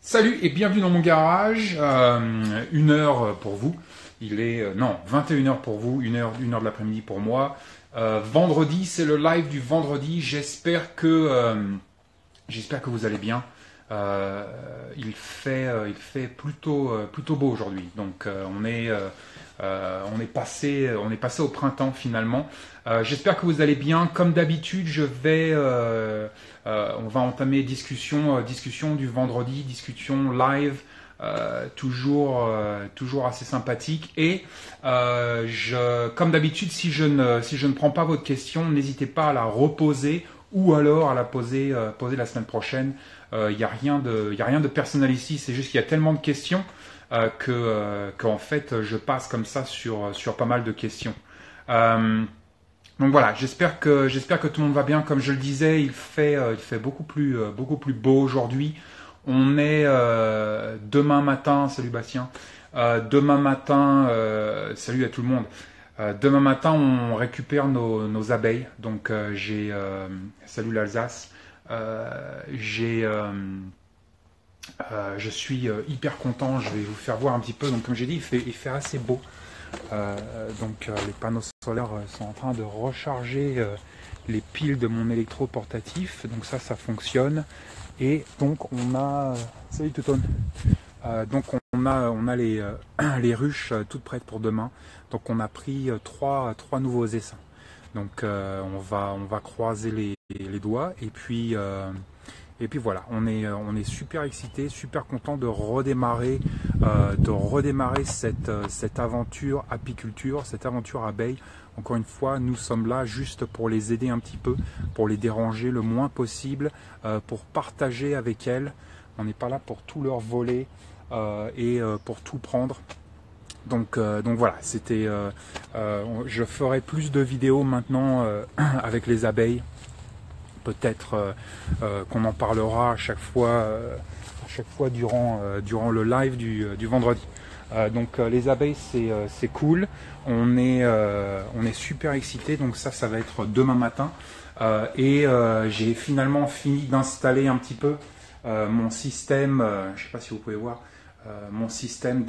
Salut et bienvenue dans mon garage. 1 heure pour vous. Il est non 21 heures pour vous, 1 heure de l'après-midi pour moi. Vendredi, c'est le live du vendredi. J'espère que vous allez bien. Il fait plutôt beau aujourd'hui. Donc on est passé au printemps finalement. J'espère que vous allez bien. Comme d'habitude, on va entamer discussion du vendredi, discussion live, toujours assez sympathique. Et comme d'habitude, si je ne prends pas votre question, n'hésitez pas à la reposer ou alors à la poser la semaine prochaine. Il n'y a rien de personnel ici. C'est juste qu'il y a tellement de questions qu'en fait je passe comme ça sur pas mal de questions. Donc voilà, j'espère que tout le monde va bien. Comme je le disais, il fait beaucoup plus beau aujourd'hui. On est demain matin. Salut Bastien. Demain matin, salut à tout le monde. Demain matin, on récupère nos abeilles. Donc salut l'Alsace. Je suis hyper content. Je vais vous faire voir un petit peu. Donc comme j'ai dit, il fait assez beau. Les panneaux solaires sont en train de recharger les piles de mon électro portatif. Donc ça fonctionne. Et donc on a... Salut Touton. Donc on a les ruches toutes prêtes pour demain. Donc on a pris trois nouveaux essaims. Donc on va croiser les doigts et puis voilà, on est super excité, super content de redémarrer cette aventure apiculture, cette aventure abeille. Encore une fois, nous sommes là juste pour les aider un petit peu, pour les déranger le moins possible, pour partager avec elles. On n'est pas là pour tout leur voler et pour tout prendre. Donc voilà, je ferai plus de vidéos maintenant avec les abeilles. Peut-être qu'on en parlera à chaque fois durant le live du vendredi. Les abeilles, c'est cool. On est super excités. Donc ça va être demain matin. J'ai finalement fini d'installer un petit peu mon système. Je ne sais pas si vous pouvez voir mon système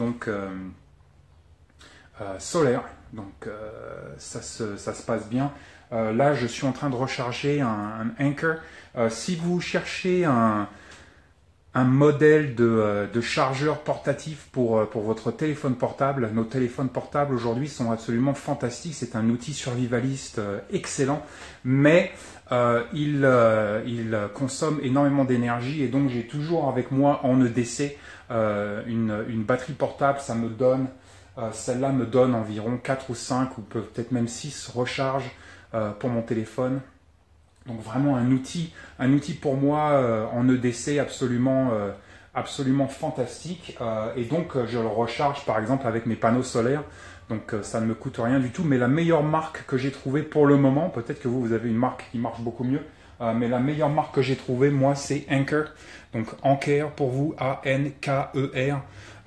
solaire. Donc ça se passe bien. Là, je suis en train de recharger un Anker. Si vous cherchez un modèle de chargeur portatif pour votre téléphone portable, nos téléphones portables aujourd'hui sont absolument fantastiques. C'est un outil survivaliste excellent, mais il consomme énormément d'énergie et donc j'ai toujours avec moi en EDC une batterie portable. Celle-là me donne environ 4 ou 5 ou peut-être même 6 recharges pour mon téléphone. Donc vraiment un outil pour moi en EDC absolument fantastique. Et donc je le recharge par exemple avec mes panneaux solaires. Donc ça ne me coûte rien du tout. Mais la meilleure marque que j'ai trouvée pour le moment, peut-être que vous avez une marque qui marche beaucoup mieux, mais la meilleure marque que j'ai trouvée, moi, c'est Anker. Donc Anker pour vous, A-N-K-E-R.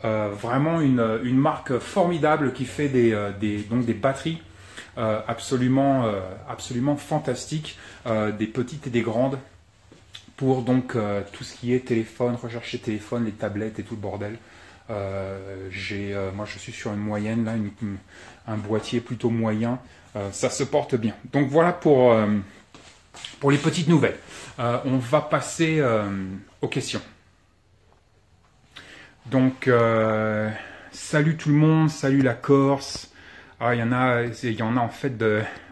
Vraiment une marque formidable qui fait des batteries absolument fantastiques, des petites et des grandes, pour donc tout ce qui est téléphone, rechercher téléphone, les tablettes et tout le bordel. Moi je suis sur une moyenne, là, un boîtier plutôt moyen, ça se porte bien. Donc voilà pour les petites nouvelles. On va passer aux questions. Donc, salut tout le monde, salut la Corse. Ah, il y en a en fait,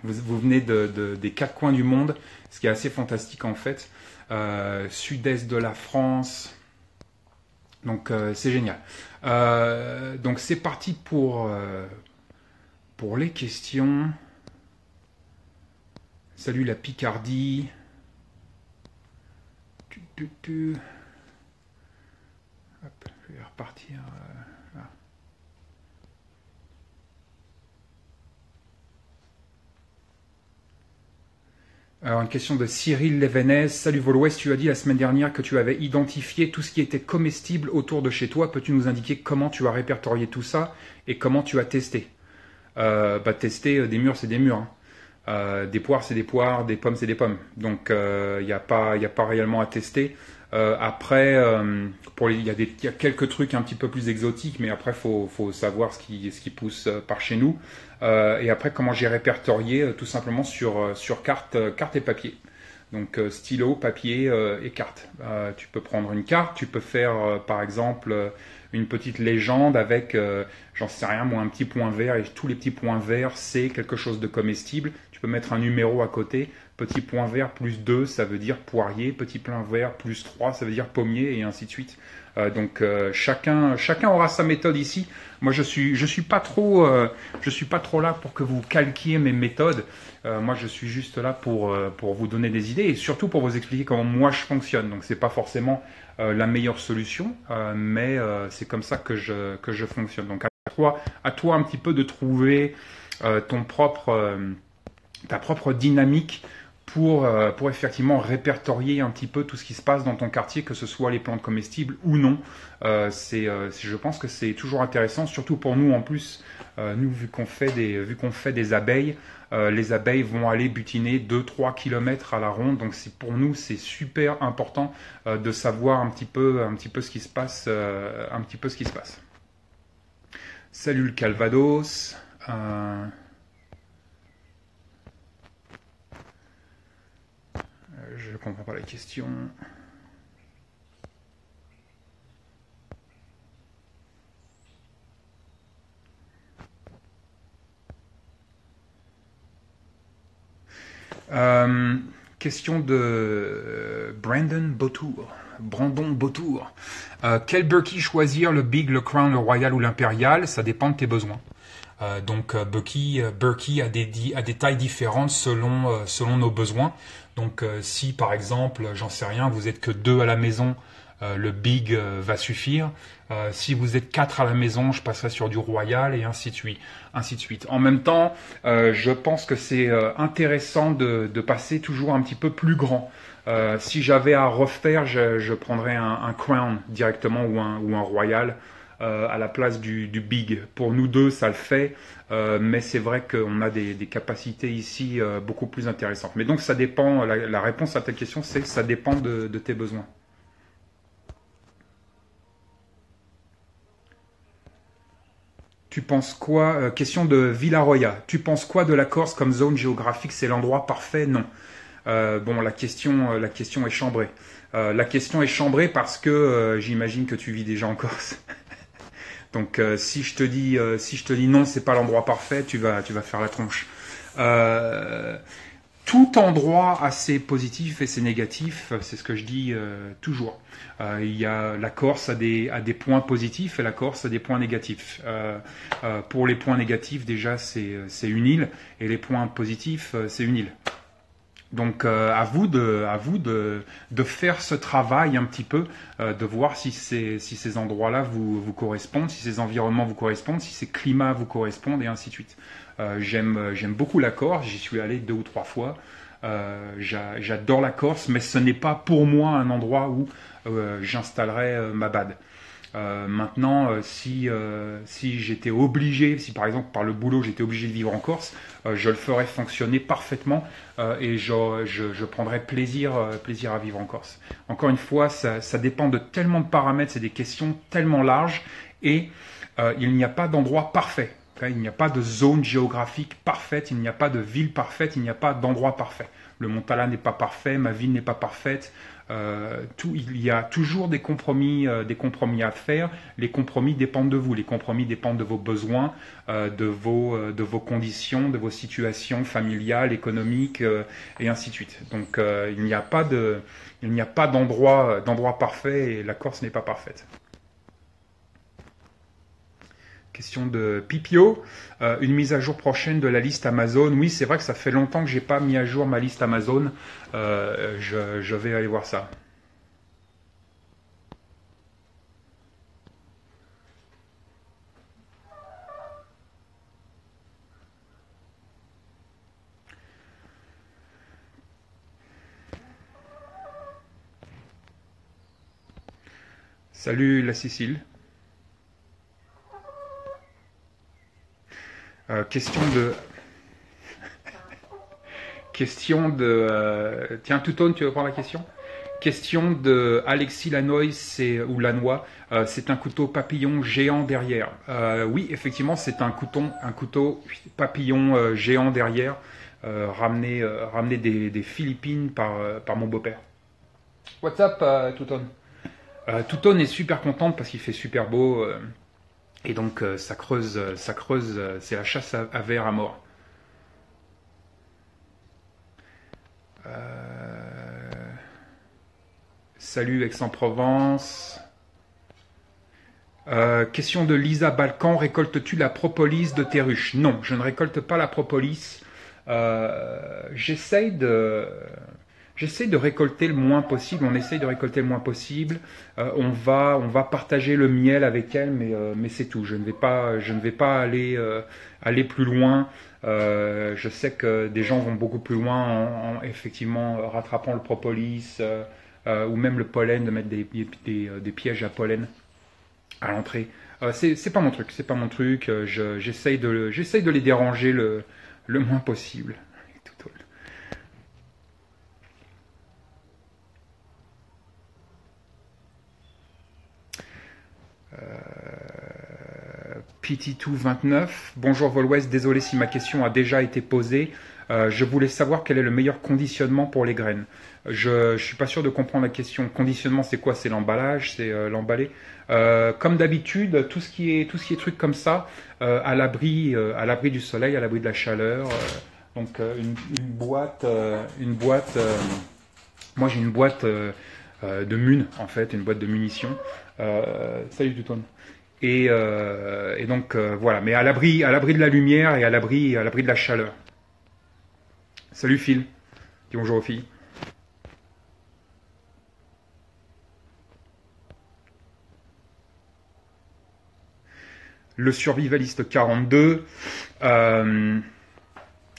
vous venez des 4 coins du monde, ce qui est assez fantastique en fait. Sud-est de la France. Donc, c'est génial. Donc, c'est parti pour les questions. Salut la Picardie. Hop, je vais repartir. Là. Alors, une question de Cyril Lévenez. Salut Volwes, tu as dit la semaine dernière que tu avais identifié tout ce qui était comestible autour de chez toi. Peux-tu nous indiquer comment tu as répertorié tout ça et comment tu as testé? Tester, des mûres, c'est des mûres. Des poires, c'est des poires, des pommes, c'est des pommes. Donc, il n'y a pas réellement à tester. Après, il y a quelques trucs un petit peu plus exotiques, mais après, faut savoir ce qui pousse par chez nous. Et après, comment j'ai répertorié tout simplement sur carte et papier. Donc stylo, papier et carte. Tu peux prendre une carte, tu peux faire par exemple une petite légende avec, j'en sais rien, moi un petit point vert et tous les petits points verts c'est quelque chose de comestible. Tu peux mettre un numéro à côté. Petit point vert plus 2, ça veut dire poirier. Petit point vert plus 3, ça veut dire pommier et ainsi de suite. Donc chacun aura sa méthode ici. Moi je suis pas trop là pour que vous calquiez mes méthodes. Moi je suis juste là pour vous donner des idées et surtout pour vous expliquer comment moi je fonctionne. Donc c'est pas forcément la meilleure solution, mais c'est comme ça que je fonctionne. Donc à toi un petit peu de trouver ta propre dynamique pour effectivement répertorier un petit peu tout ce qui se passe dans ton quartier, que ce soit les plantes comestibles ou non. Je pense que c'est toujours intéressant, surtout pour nous en plus, nous vu qu'on fait des abeilles, les abeilles vont aller butiner 2-3 km à la ronde, donc pour nous c'est super important de savoir un petit peu ce qui se passe, Salut le Calvados. Je comprends pas la question. Question de Brandon Beautour. Quel Berkey choisir, le Big, le Crown, le Royal ou l'Impérial? Ça dépend de tes besoins. Donc Berkey a des tailles différentes selon nos besoins. Donc si par exemple, j'en sais rien, vous êtes que 2 à la maison, le Big va suffire. Si vous êtes 4 à la maison, je passerai sur du Royal et ainsi de suite. En même temps, je pense que c'est intéressant de passer toujours un petit peu plus grand. Si j'avais à refaire, je prendrais un Crown directement ou un Royal. À la place du Big. Pour nous deux, ça le fait, mais c'est vrai qu'on a des capacités ici beaucoup plus intéressantes. Mais donc ça dépend, la réponse à ta question, c'est que ça dépend de tes besoins. Tu penses quoi, question de Villaroya, tu penses quoi de la Corse comme zone géographique? C'est l'endroit parfait? Non. Bon, la question est chambrée. La question est chambrée parce que j'imagine que tu vis déjà en Corse. Donc si je te dis non, c'est pas l'endroit parfait, tu vas faire la tronche. Tout endroit a ses positifs et ses négatifs, c'est ce que je dis toujours. La Corse a des points positifs et la Corse a des points négatifs. Pour les points négatifs, déjà c'est une île et les points positifs, c'est une île. Donc à vous de faire ce travail un petit peu, de voir si ces endroits-là vous correspondent, si ces environnements vous correspondent, si ces climats vous correspondent et ainsi de suite. J'aime beaucoup la Corse, j'y suis allé 2 ou 3 fois. J'adore la Corse, mais ce n'est pas pour moi un endroit où j'installerai ma bad. Maintenant, si j'étais obligé, si par exemple par le boulot j'étais obligé de vivre en Corse, je le ferais fonctionner parfaitement et je prendrais plaisir à vivre en Corse. Encore une fois, ça dépend de tellement de paramètres, c'est des questions tellement larges et il n'y a pas d'endroit parfait. Il n'y a pas de zone géographique parfaite, il n'y a pas de ville parfaite, il n'y a pas d'endroit parfait. Le Montala n'est pas parfait, ma ville n'est pas parfaite. Il y a toujours des compromis à faire. Les compromis dépendent de vous. Les compromis dépendent de vos besoins, de vos conditions, de vos situations familiales, économiques et ainsi de suite. Donc il n'y a pas d'endroit parfait et la Corse n'est pas parfaite. Question de Pipio, une mise à jour prochaine de la liste Amazon. Oui, c'est vrai que ça fait longtemps que j'ai pas mis à jour ma liste Amazon. Je vais aller voir ça. Salut la Sicile. Question de... Tiens, Toutone, tu veux prendre la question? Question de Alexis Lanoy, ou Lanois, c'est un couteau papillon géant derrière. Oui, effectivement, c'est un couteau papillon géant derrière, ramené des Philippines par mon beau-père. What's up, Touton? Touton est super contente parce qu'il fait super beau, et donc ça creuse, c'est la chasse à vers à mort. Salut Aix-en-Provence. Question de Lisa Balkan, récoltes-tu la propolis de tes ruches? Non, je ne récolte pas la propolis. J'essaye de récolter le moins possible. On essaye de récolter le moins possible. On va partager le miel avec elle, mais c'est tout. Je ne vais pas aller plus loin. Je sais que des gens vont beaucoup plus loin en effectivement rattrapant le propolis ou même le pollen, de mettre des pièges à pollen à l'entrée. C'est pas mon truc. J'essaye de les déranger le moins possible. PT229, bonjour Volwest, désolé si ma question a déjà été posée. Je voulais savoir quel est le meilleur conditionnement pour les graines. Je suis pas sûr de comprendre la question. Conditionnement, c'est quoi? C'est l'emballage, c'est l'emballé. Comme d'habitude, tout ce qui est truc comme ça, à l'abri du soleil, à l'abri de la chaleur. Donc une boîte. Moi j'ai une boîte de mun en fait, une boîte de munitions. Salut Duton. Et donc voilà, mais à l'abri de la lumière et à l'abri de la chaleur. Salut Phil, dis bonjour aux filles. Le survivaliste 42.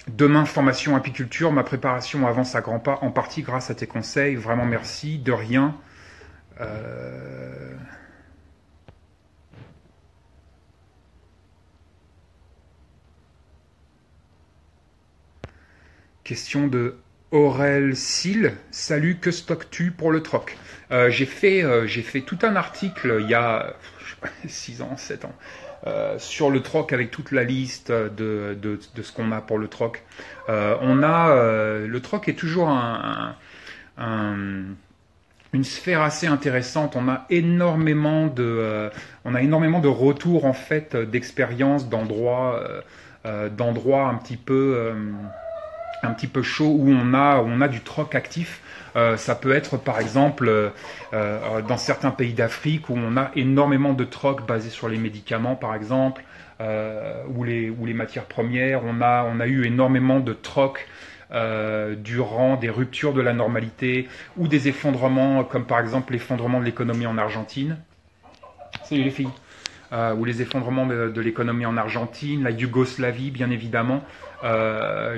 Demain, formation apiculture. Ma préparation avance à grands pas, en partie grâce à tes conseils. Vraiment merci, de rien. Question de Aurel Sil. Salut, que stockes-tu pour le troc? J'ai fait tout un article il y a 6 ans, 7 ans. Sur le troc avec toute la liste de ce qu'on a pour le troc. Le troc est toujours une sphère assez intéressante. On a énormément de retours en fait d'expériences d'endroits un petit peu chaud où on a du troc actif. Ça peut être par exemple dans certains pays d'Afrique où on a énormément de troc basé sur les médicaments par exemple, ou les matières premières. On a eu énormément de troc durant des ruptures de la normalité ou des effondrements comme par exemple l'effondrement de l'économie en Argentine. Salut les filles. Ou les effondrements de l'économie en Argentine, la Yougoslavie bien évidemment.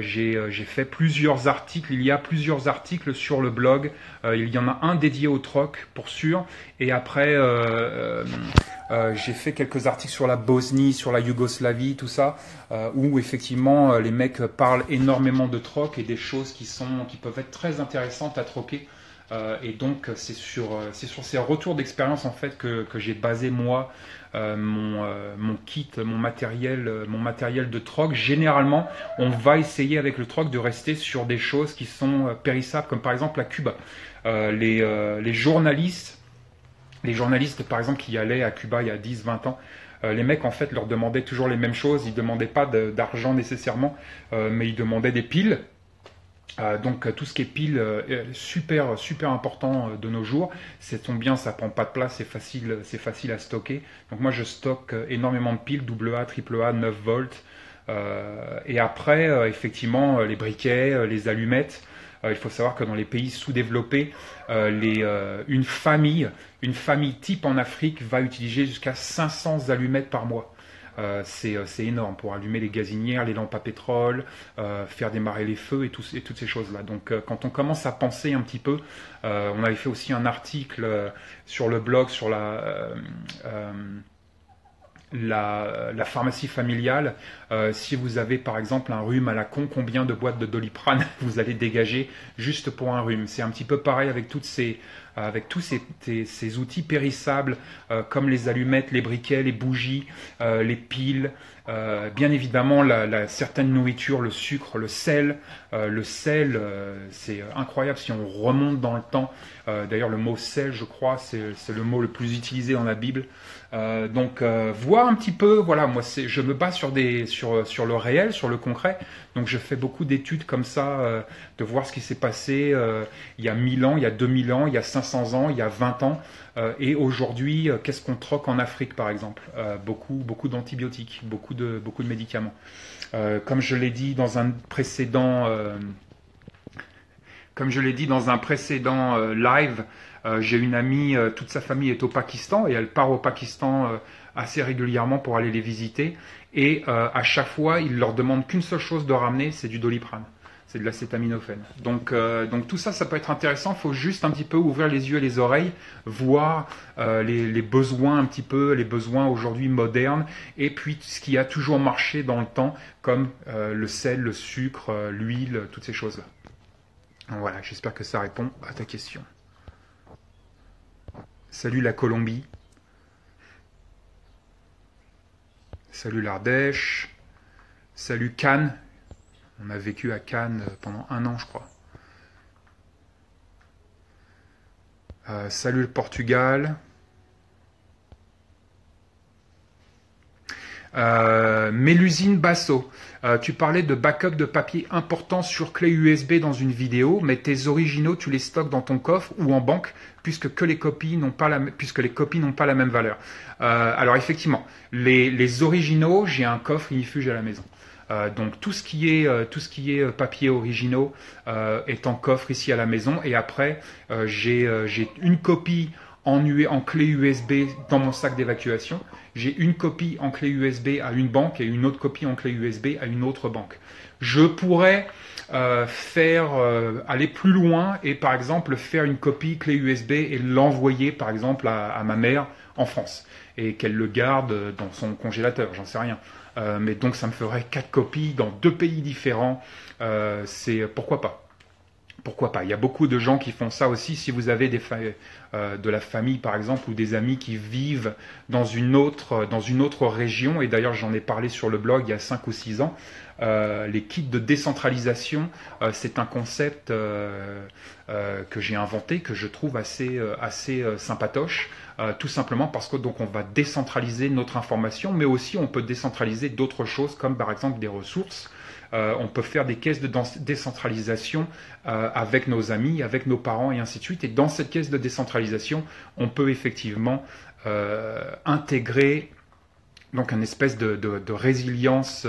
J'ai fait plusieurs articles, il y a plusieurs articles sur le blog, il y en a un dédié au troc pour sûr, et après j'ai fait quelques articles sur la Bosnie, sur la Yougoslavie, tout ça, où effectivement les mecs parlent énormément de troc et des choses qui peuvent être très intéressantes à troquer. Et donc c'est sur ces retours d'expérience en fait que j'ai basé moi mon kit, mon matériel de troc. Généralement, on va essayer avec le troc de rester sur des choses qui sont périssables, comme par exemple à Cuba. Les journalistes, par exemple, qui allaient à Cuba il y a 10-20 ans, les mecs en fait leur demandaient toujours les mêmes choses. Ils demandaient pas d'argent nécessairement, mais ils demandaient des piles. Donc tout ce qui est piles, super important de nos jours. Ça tombe bien, ça prend pas de place, c'est facile à stocker. Donc moi je stocke énormément de piles, AA, AAA, 9 volts. Et après, effectivement, les briquets, les allumettes. Il faut savoir que dans les pays sous-développés, une famille type en Afrique va utiliser jusqu'à 500 allumettes par mois. C'est énorme pour allumer les gazinières, les lampes à pétrole, faire démarrer les feux et toutes ces choses-là. Donc quand on commence à penser un petit peu, on avait fait aussi un article sur le blog sur la pharmacie familiale, si vous avez par exemple un rhume à la con, combien de boîtes de Doliprane vous allez dégager juste pour un rhume? C'est un petit peu pareil avec avec tous ces outils périssables comme les allumettes, les briquets, les bougies, les piles, bien évidemment certaine nourriture, le sucre, le sel. C'est incroyable si on remonte dans le temps. D'ailleurs, le mot sel, je crois, c'est le mot le plus utilisé dans la Bible. Donc voir un petit peu, voilà, moi je me base sur le réel, sur le concret. Donc je fais beaucoup d'études comme ça, de voir ce qui s'est passé il y a 1000 ans, il y a 2000 ans, il y a 500 ans, il y a 20 ans. Et aujourd'hui, qu'est-ce qu'on troque en Afrique par exemple? Beaucoup d'antibiotiques, beaucoup de médicaments. Comme je l'ai dit dans un précédent live, j'ai une amie, toute sa famille est au Pakistan et elle part au Pakistan assez régulièrement pour aller les visiter. Et à chaque fois, ils leur demandent qu'une seule chose de ramener, c'est du Doliprane. C'est de l'acétaminophène. Donc tout ça, ça peut être intéressant. Il faut juste un petit peu ouvrir les yeux et les oreilles, voir les besoins un petit peu, les besoins aujourd'hui modernes, et puis ce qui a toujours marché dans le temps, comme le sel, le sucre, l'huile, toutes ces choses-là. Voilà, j'espère que ça répond à ta question. Salut la Colombie. Salut l'Ardèche. Salut Cannes. On a vécu à Cannes pendant 1 an, je crois. Salut le Portugal. Mélusine Basso, tu parlais de backup de papier important sur clé USB dans une vidéo, mais tes originaux, tu les stockes dans ton coffre ou en banque, puisque les copies n'ont pas la même valeur. Alors effectivement, les originaux, j'ai un coffre ignifuge à la maison. Donc tout ce qui est papier originaux est en coffre ici à la maison, et après j'ai une copie en clé USB dans mon sac d'évacuation. J'ai une copie en clé USB à une banque et une autre copie en clé USB à une autre banque. Je pourrais aller plus loin et par exemple faire une copie clé USB et l'envoyer par exemple à ma mère en France et qu'elle le garde dans son congélateur, j'en sais rien. Mais donc ça me ferait 4 copies dans 2 pays différents. Pourquoi pas? Pourquoi pas? Il y a beaucoup de gens qui font ça aussi. Si vous avez de la famille, par exemple, ou des amis qui vivent dans une autre région, et d'ailleurs j'en ai parlé sur le blog il y a 5 ou 6 ans, les kits de décentralisation, c'est un concept que j'ai inventé, que je trouve assez sympatoche, tout simplement parce que donc on va décentraliser notre information, mais aussi on peut décentraliser d'autres choses, comme par exemple des ressources. On peut faire des caisses de décentralisation avec nos amis, avec nos parents et ainsi de suite. Et dans cette caisse de décentralisation, on peut effectivement intégrer donc une espèce de résilience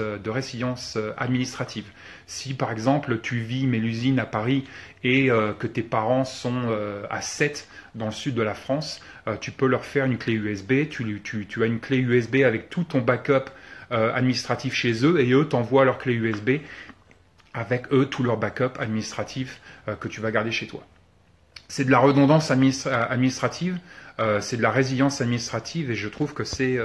administrative. Si par exemple tu vis Mélusine à Paris et que tes parents sont à Sète dans le sud de la France, tu peux leur faire une clé USB. Tu as une clé USB avec tout ton backup administratif chez eux et eux t'envoient leur clé USB avec eux tout leur backup administratif que tu vas garder chez toi. C'est de la redondance administrative, c'est de la résilience administrative et je trouve que c'est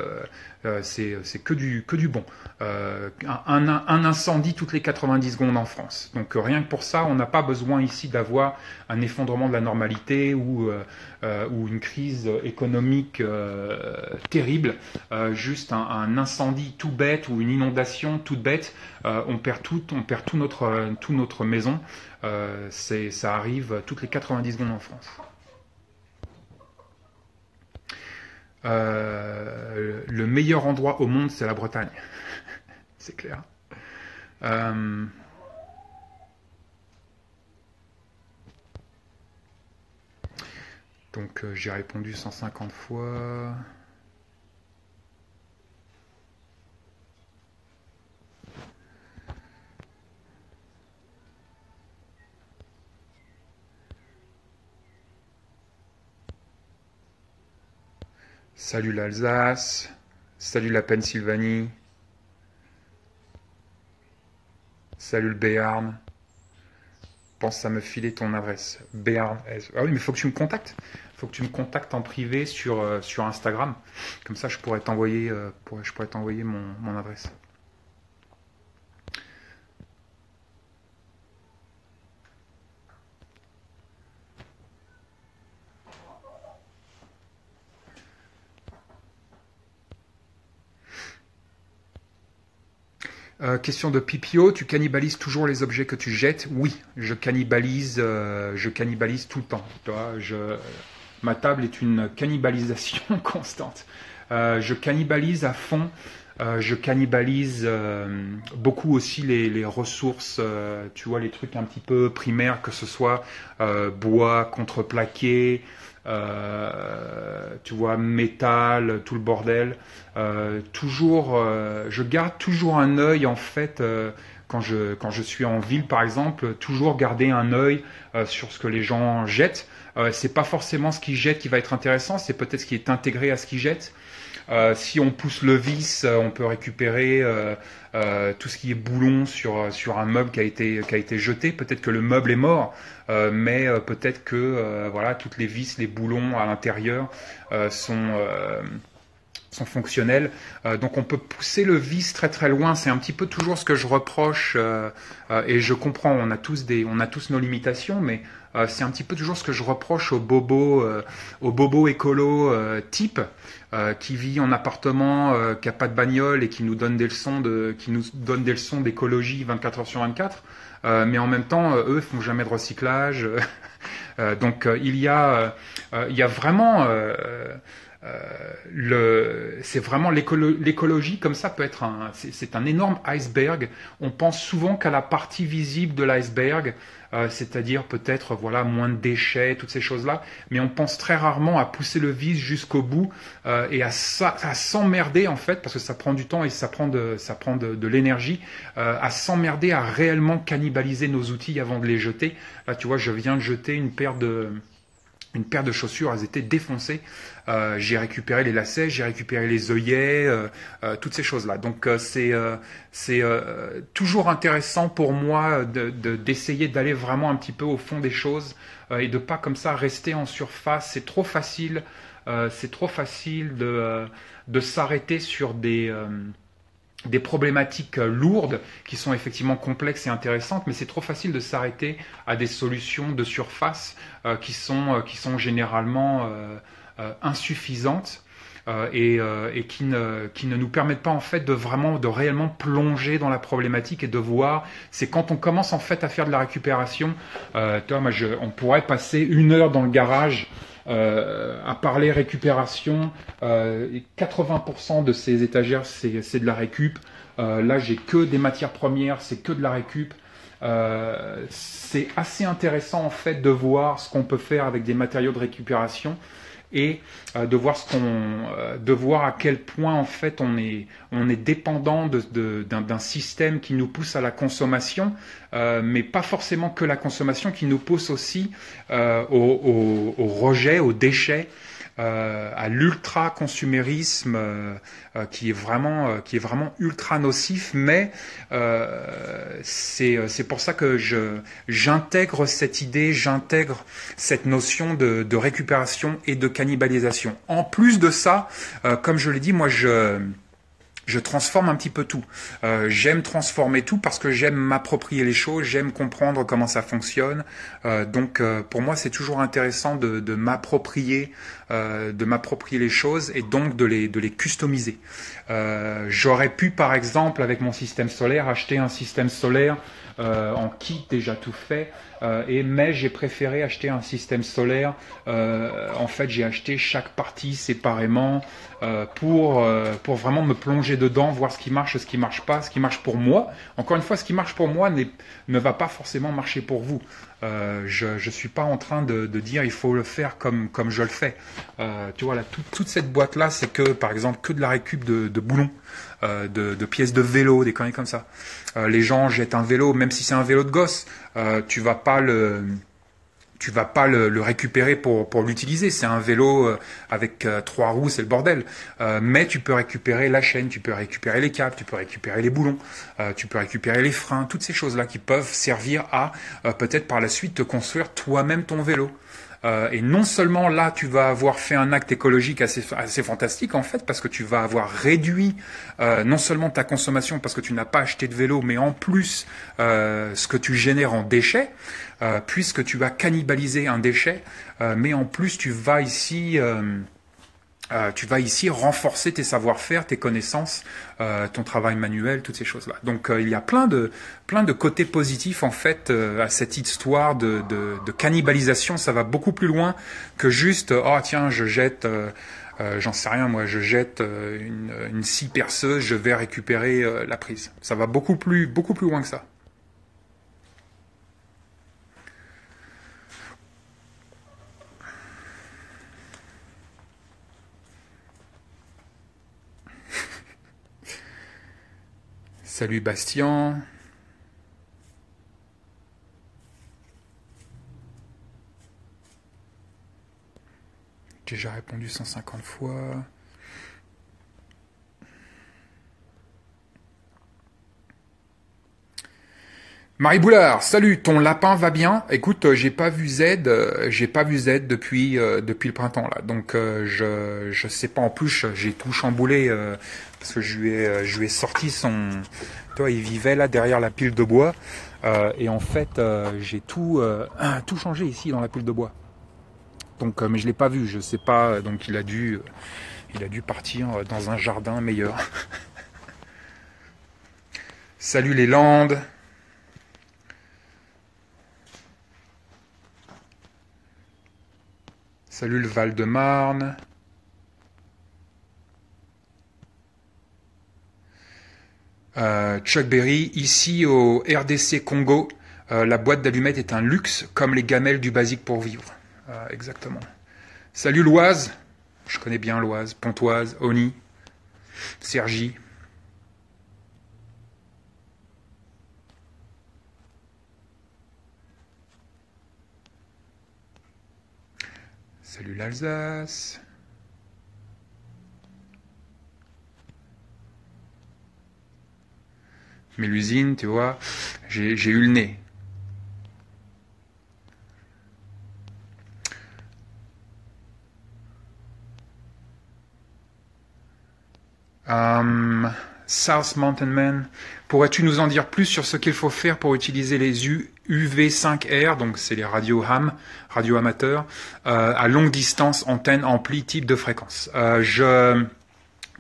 que du bon. Un incendie toutes les 90 secondes en France. Donc rien que pour ça, on n'a pas besoin ici d'avoir un effondrement de la normalité ou une crise économique terrible. Juste un incendie tout bête ou une inondation toute bête, on perd toute notre maison. Ça arrive toutes les 90 secondes en France. Le meilleur endroit au monde, c'est la Bretagne. C'est clair. Donc j'ai répondu 150 fois. Salut l'Alsace, salut la Pennsylvanie, salut le Béarn. Pense à me filer ton adresse. Béarn. Ah oui, mais il faut que tu me contactes. faut que tu me contactes en privé sur Instagram. Comme ça, je pourrais t'envoyer mon adresse. Question de Pipio, tu cannibalises toujours les objets que tu jettes? Oui, je cannibalise tout le temps. Tu vois, ma table est une cannibalisation constante. Je cannibalise à fond. Je cannibalise beaucoup aussi les ressources, tu vois, les trucs un petit peu primaires, que ce soit bois contreplaqué, tu vois, métal, tout le bordel. Je garde toujours un œil en fait. Quand je suis en ville par exemple, toujours garder un œil sur ce que les gens jettent. C'est pas forcément ce qu'ils jettent qui va être intéressant, c'est peut-être ce qui est intégré à ce qu'ils jettent. Si on pousse le vis, on peut récupérer tout ce qui est boulon sur un meuble qui a été jeté. Peut-être que le meuble est mort, mais peut-être que voilà, toutes les vis, les boulons à l'intérieur sont fonctionnels. Donc on peut pousser le vice très très loin. C'est un petit peu toujours ce que je reproche et je comprends. On a tous nos limitations, mais c'est un petit peu toujours ce que je reproche aux bobos écolo type qui vit en appartement, qui a pas de bagnole et qui nous donne des leçons d'écologie 24 heures sur 24. Mais en même temps, eux font jamais de recyclage. Donc il y a vraiment c'est vraiment l'écologie comme ça peut être c'est un énorme iceberg. On pense souvent qu'à la partie visible de l'iceberg, c'est-à-dire peut-être voilà moins de déchets, toutes ces choses-là, mais on pense très rarement à pousser le vis jusqu'au bout et à s'emmerder en fait, parce que ça prend du temps et ça prend de l'énergie, à s'emmerder à réellement cannibaliser nos outils avant de les jeter. Là, tu vois, je viens de jeter une paire de chaussures, elles étaient défoncées. J'ai récupéré les lacets, j'ai récupéré les œillets, toutes ces choses-là. Donc c'est toujours intéressant pour moi d'essayer d'aller vraiment un petit peu au fond des choses et de pas comme ça rester en surface. C'est trop facile de s'arrêter sur des problématiques lourdes qui sont effectivement complexes et intéressantes, mais c'est trop facile de s'arrêter à des solutions de surface qui sont généralement insuffisantes et qui ne nous permettent pas en fait de réellement plonger dans la problématique et de voir. C'est quand on commence en fait à faire de la récupération. On pourrait passer 1 heure dans le garage à parler récupération. 80% de ces étagères c'est de la récup. Là j'ai que des matières premières, c'est que de la récup. C'est assez intéressant en fait de voir ce qu'on peut faire avec des matériaux de récupération et de voir à quel point en fait on est dépendant d'un système qui nous pousse à la consommation, mais pas forcément que la consommation, qui nous pousse aussi au rejet, aux déchets, à l'ultra-consumérisme qui est vraiment ultra nocif, mais c'est pour ça que j'intègre cette idée, j'intègre cette notion de récupération et de cannibalisation. En plus de ça, comme je l'ai dit, moi je transforme un petit peu tout. J'aime transformer tout parce que j'aime m'approprier les choses, j'aime comprendre comment ça fonctionne. Donc pour moi c'est toujours intéressant de m'approprier les choses et donc de les customiser. J'aurais pu par exemple avec mon système solaire acheter un système solaire en kit déjà tout fait, mais j'ai préféré acheter un système solaire. En fait j'ai acheté chaque partie séparément pour vraiment me plonger dedans, voir ce qui marche, ce qui marche pas, ce qui marche pour moi. Encore une fois, ce qui marche pour moi ne va pas forcément marcher pour vous. Je suis pas en train de dire il faut le faire comme je le fais. Tu vois là, toute cette boîte là, c'est que par exemple que de la récup de boulons, de pièces de vélo, des conneries comme ça. Les gens jettent un vélo, même si c'est un vélo de gosse, tu vas pas le récupérer pour l'utiliser. C'est un vélo avec 3 roues, c'est le bordel. Mais tu peux récupérer la chaîne, tu peux récupérer les câbles, tu peux récupérer les boulons, tu peux récupérer les freins, toutes ces choses-là qui peuvent servir à peut-être par la suite te construire toi-même ton vélo. Et non seulement là, tu vas avoir fait un acte écologique assez fantastique en fait, parce que tu vas avoir réduit non seulement ta consommation parce que tu n'as pas acheté de vélo, mais en plus ce que tu génères en déchets, puisque tu vas cannibaliser un déchet, mais en plus tu vas ici renforcer tes savoir-faire, tes connaissances, ton travail manuel, toutes ces choses-là. Donc il y a plein de côtés positifs en fait à cette histoire de cannibalisation. Ça va beaucoup plus loin que juste oh tiens je jette j'en sais rien moi, je jette une scie perceuse, je vais récupérer la prise. Ça va beaucoup plus loin que ça. Salut Bastien. J'ai déjà répondu 150 fois. Marie Boulard, salut, ton lapin va bien? Écoute, j'ai pas vu Z depuis le printemps là. Donc je sais pas, en plus j'ai tout chamboulé parce que je lui ai sorti son, toi il vivait là derrière la pile de bois et en fait j'ai tout changé ici dans la pile de bois. Donc mais je l'ai pas vu, je sais pas, donc il a dû partir dans un jardin meilleur. Salut les Landes. Salut le Val-de-Marne. Chuck Berry, ici au RDC Congo, la boîte d'allumettes est un luxe, comme les gamelles du basique pour vivre. Exactement. Salut l'Oise, je connais bien l'Oise, Pontoise, Oni, Cergy. Salut l'Alsace. Mais l'usine, tu vois, j'ai eu le nez. South Mountain Man, pourrais-tu nous en dire plus sur ce qu'il faut faire pour utiliser les UV5R, donc c'est les radios ham, radio amateurs, à longue distance, antenne, ampli, type de fréquence.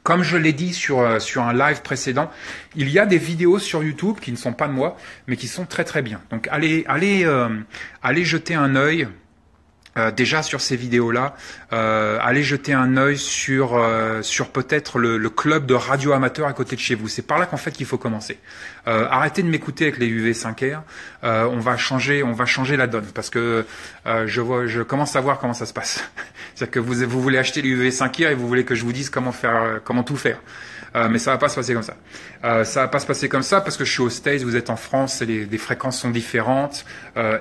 Comme je l'ai dit sur un live précédent, il y a des vidéos sur YouTube qui ne sont pas de moi, mais qui sont très très bien. Donc allez jeter un œil. Déjà sur ces vidéos-là, allez jeter un œil sur peut-être le club de radio amateur à côté de chez vous. C'est par là qu'en fait qu'il faut commencer. Arrêtez de m'écouter avec les UV5R. On va changer la donne parce que je commence à voir comment ça se passe. C'est-à-dire que vous voulez acheter les UV5R et vous voulez que je vous dise comment tout faire. Mais ça va pas se passer comme ça. Ça va pas se passer comme ça parce que je suis aux States, vous êtes en France, les fréquences sont différentes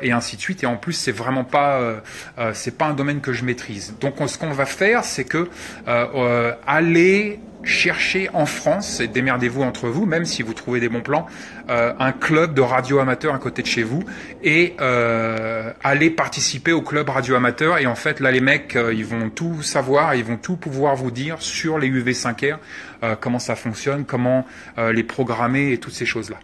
et ainsi de suite. Et en plus, c'est vraiment pas un domaine que je maîtrise. Donc, ce qu'on va faire, c'est que allez chercher en France, et démerdez-vous entre vous, même si vous trouvez des bons plans, un club de radio amateur à côté de chez vous et allez participer au club radio amateur. Et en fait, là, les mecs, ils vont tout savoir, ils vont tout pouvoir vous dire sur les UV5R, comment ça fonctionne, comment les programmer et toutes ces choses-là.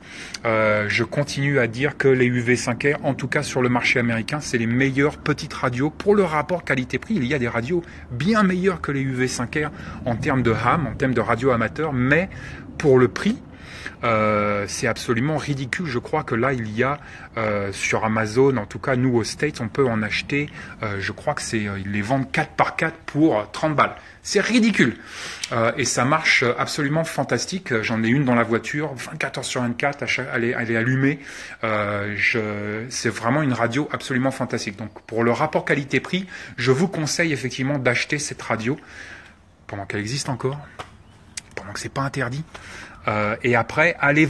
Je continue à dire que les UV5R, en tout cas sur le marché américain, c'est les meilleures petites radios pour le rapport qualité-prix. Il y a des radios bien meilleures que les UV5R en termes de ham, en termes de radio amateur, mais pour le prix, c'est absolument ridicule. Je crois que là, il y a sur Amazon, en tout cas nous aux States, on peut en acheter, je crois que ils les vendent 4 par 4 pour 30 balles. C'est ridicule. Et ça marche absolument fantastique. J'en ai une dans la voiture, 24 heures sur 24, elle est allumée. C'est vraiment une radio absolument fantastique. Donc pour le rapport qualité-prix, je vous conseille effectivement d'acheter cette radio, pendant qu'elle existe encore, pendant que c'est pas interdit. Et après, allez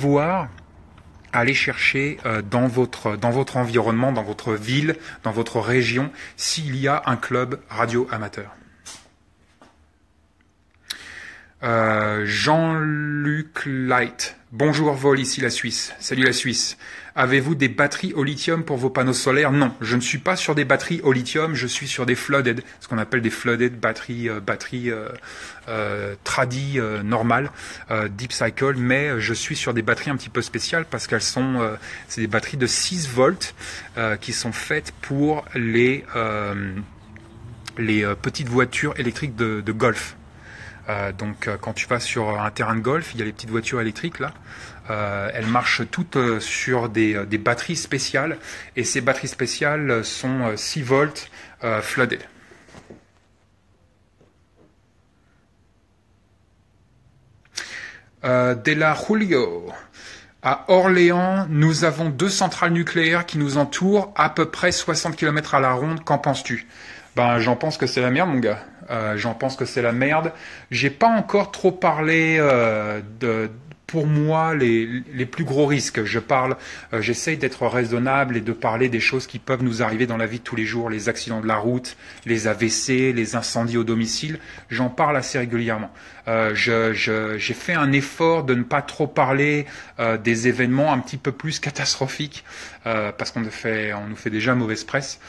chercher dans votre environnement, dans votre ville, dans votre région, s'il y a un club radio amateur. Jean-Luc Light, Bonjour Vol, ici la Suisse. Salut la Suisse. Avez-vous des batteries au lithium pour vos panneaux solaires? Non, je ne suis pas sur des batteries au lithium, je suis sur des flooded, ce qu'on appelle des flooded batteries tradi normales, deep cycle, mais je suis sur des batteries un petit peu spéciales parce qu'elles sont, c'est des batteries de 6 volts qui sont faites pour les petites voitures électriques de golf. Donc quand tu vas sur un terrain de golf, il y a les petites voitures électriques là. Elles marchent toutes sur des batteries spéciales et ces batteries spéciales sont 6 volts flooded. De la Julio. À Orléans, nous avons 2 centrales nucléaires qui nous entourent, à peu près 60 km à la ronde. Qu'en penses-tu? Ben, j'en pense que c'est la merde, mon gars. J'en pense que c'est la merde. J'ai pas encore trop parlé pour moi, les plus gros risques. J'essaye d'être raisonnable et de parler des choses qui peuvent nous arriver dans la vie de tous les jours, les accidents de la route, les AVC, les incendies au domicile. J'en parle assez régulièrement. J'ai fait un effort de ne pas trop parler des événements un petit peu plus catastrophiques parce on nous fait déjà mauvaise presse.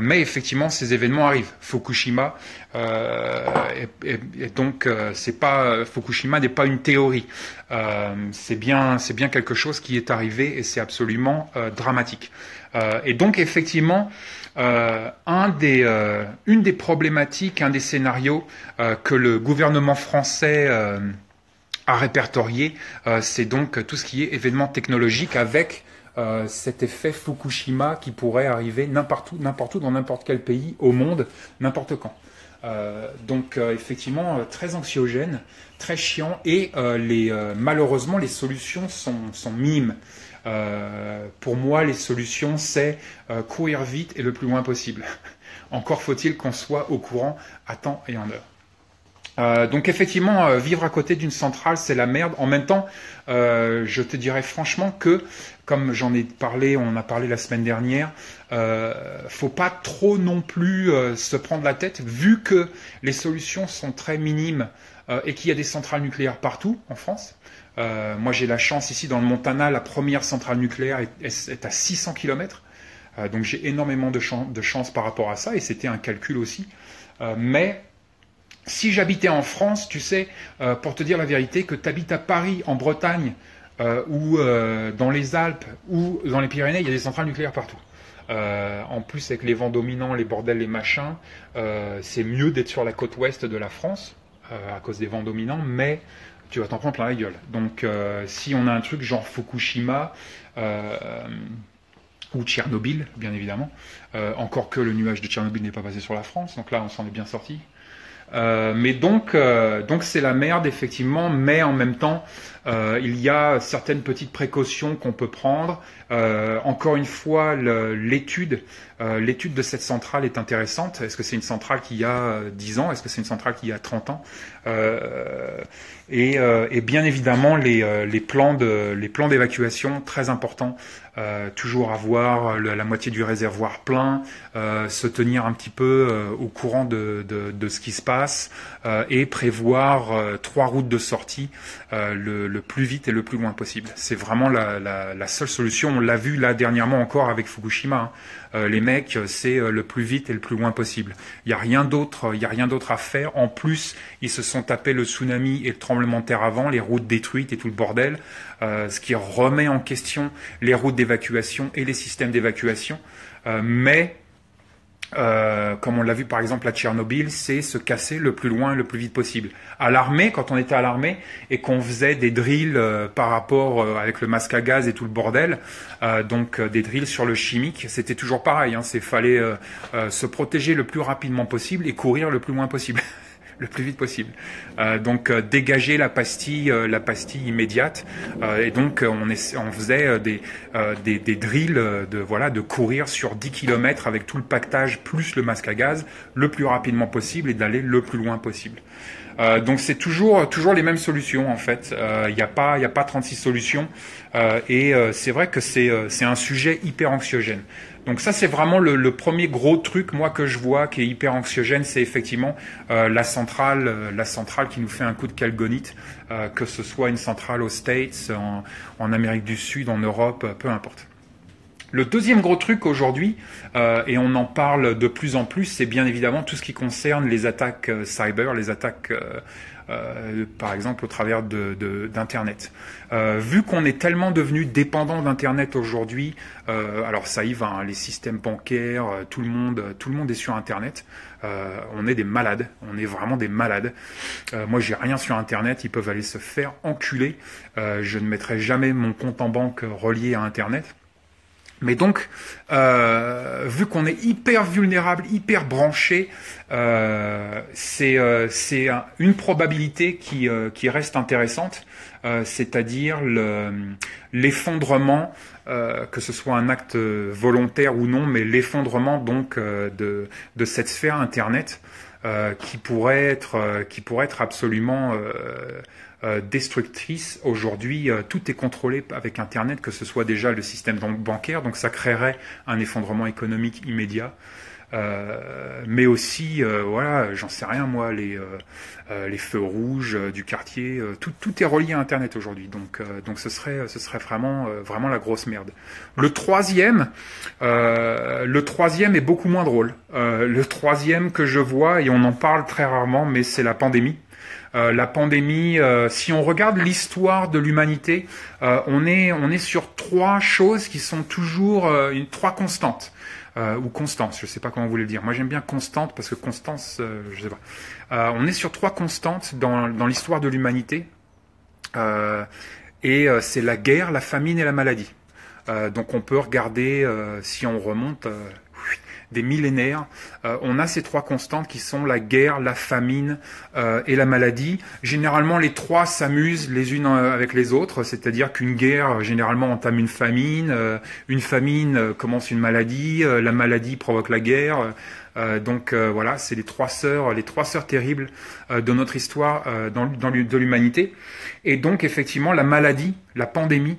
Mais effectivement, ces événements arrivent. Fukushima, et donc Fukushima n'est pas une théorie. C'est bien quelque chose qui est arrivé et c'est absolument dramatique. Et donc effectivement, une des problématiques, un des scénarios que le gouvernement français a répertorié, c'est donc tout ce qui est événement technologique avec cet effet Fukushima qui pourrait arriver n'importe où, dans n'importe quel pays au monde, n'importe quand. Donc effectivement très anxiogène, très chiant et malheureusement les solutions sont minimes. Pour moi les solutions c'est courir vite et le plus loin possible. Encore faut-il qu'on soit au courant à temps et en heure. Donc effectivement, vivre à côté d'une centrale, c'est la merde. En même temps, je te dirais franchement que, comme j'en ai parlé, on en a parlé la semaine dernière, faut pas trop non plus se prendre la tête, vu que les solutions sont très minimes et qu'il y a des centrales nucléaires partout en France. Moi, j'ai la chance ici dans le Montana, la première centrale nucléaire est à 600 km. Donc j'ai énormément de chance par rapport à ça, et c'était un calcul aussi. Mais si j'habitais en France, tu sais, pour te dire la vérité, que tu habites à Paris, en Bretagne, ou dans les Alpes, ou dans les Pyrénées, il y a des centrales nucléaires partout. En plus, avec les vents dominants, les bordels, les machins, c'est mieux d'être sur la côte ouest de la France, à cause des vents dominants, mais tu vas t'en prendre plein la gueule. Donc, si on a un truc genre Fukushima, ou Tchernobyl, bien évidemment, encore que le nuage de Tchernobyl n'est pas passé sur la France, donc là, on s'en est bien sorti. Mais donc c'est la merde effectivement, mais en même temps il y a certaines petites précautions qu'on peut prendre. Encore une fois, l'étude de cette centrale est intéressante. Est-ce que c'est une centrale qui a 10 ans? Est-ce que c'est une centrale qui a 30 ans? Et bien évidemment les plans d'évacuation, très importants. Toujours avoir la moitié du réservoir plein, se tenir un petit peu au courant de ce qui se passe, et prévoir 3 routes de sortie le plus vite et le plus loin possible. C'est vraiment la seule solution. On l'a vu là dernièrement encore avec Fukushima. Les mecs, c'est le plus vite et le plus loin possible. Il y a rien d'autre à faire. En plus, ils se sont tapés le tsunami et le tremblement de terre avant, les routes détruites et tout le bordel, ce qui remet en question les routes d'évacuation et les systèmes d'évacuation. Mais comme on l'a vu par exemple à Tchernobyl, c'est se casser le plus loin et le plus vite possible. À l'armée, quand on était à l'armée et qu'on faisait des drills par rapport avec le masque à gaz et tout le bordel, donc des drills sur le chimique, c'était toujours pareil. C'est fallait se protéger le plus rapidement possible et courir le plus loin possible. Le plus vite possible. Donc dégager la pastille immédiate. Et donc on faisait des drills de courir sur 10 km avec tout le pactage plus le masque à gaz le plus rapidement possible et d'aller le plus loin possible. Donc c'est toujours les mêmes solutions en fait. Il n'y a pas 36 solutions. Et c'est vrai que c'est un sujet hyper anxiogène. Donc ça, c'est vraiment le premier gros truc, moi, que je vois, qui est hyper anxiogène, c'est effectivement la centrale qui nous fait un coup de calgonite, que ce soit une centrale aux States, en Amérique du Sud, en Europe, peu importe. Le deuxième gros truc aujourd'hui, et on en parle de plus en plus, c'est bien évidemment tout ce qui concerne les attaques cyber, les attaques par exemple au travers d'Internet. Vu qu'on est tellement devenu dépendant d'Internet aujourd'hui, alors ça y va, hein, les systèmes bancaires, tout le monde est sur Internet. On est des malades, on est vraiment des malades. Moi, j'ai rien sur Internet, ils peuvent aller se faire enculer. Je ne mettrai jamais mon compte en banque relié à Internet. Mais donc, vu qu'on est hyper vulnérable, hyper branché, c'est une probabilité qui reste intéressante, c'est-à-dire l'effondrement, que ce soit un acte volontaire ou non, mais l'effondrement donc de cette sphère Internet qui pourrait être absolument destructrice. Aujourd'hui, tout est contrôlé avec Internet, que ce soit déjà le système bancaire, donc ça créerait un effondrement économique immédiat. Mais aussi, voilà, j'en sais rien moi, les feux rouges du quartier, tout est relié à Internet aujourd'hui, donc ce serait vraiment la grosse merde. Le troisième est beaucoup moins drôle. Le troisième que je vois, et on en parle très rarement, mais c'est la pandémie. La pandémie, si on regarde l'histoire de l'humanité, on est sur trois choses qui sont toujours trois constantes. Ou constance, je sais pas comment vous voulez le dire. Moi j'aime bien constante parce que constance, je sais pas. On est sur trois constantes dans l'histoire de l'humanité, et c'est la guerre, la famine et la maladie. Donc on peut regarder, si on remonte des millénaires, on a ces trois constantes qui sont la guerre, la famine et la maladie. Généralement, les trois s'amusent les unes avec les autres, c'est-à-dire qu'une guerre, généralement, entame une famine commence une maladie, la maladie provoque la guerre. Donc voilà, c'est les trois sœurs terribles de notre histoire de l'humanité. Et donc, effectivement, la maladie, la pandémie,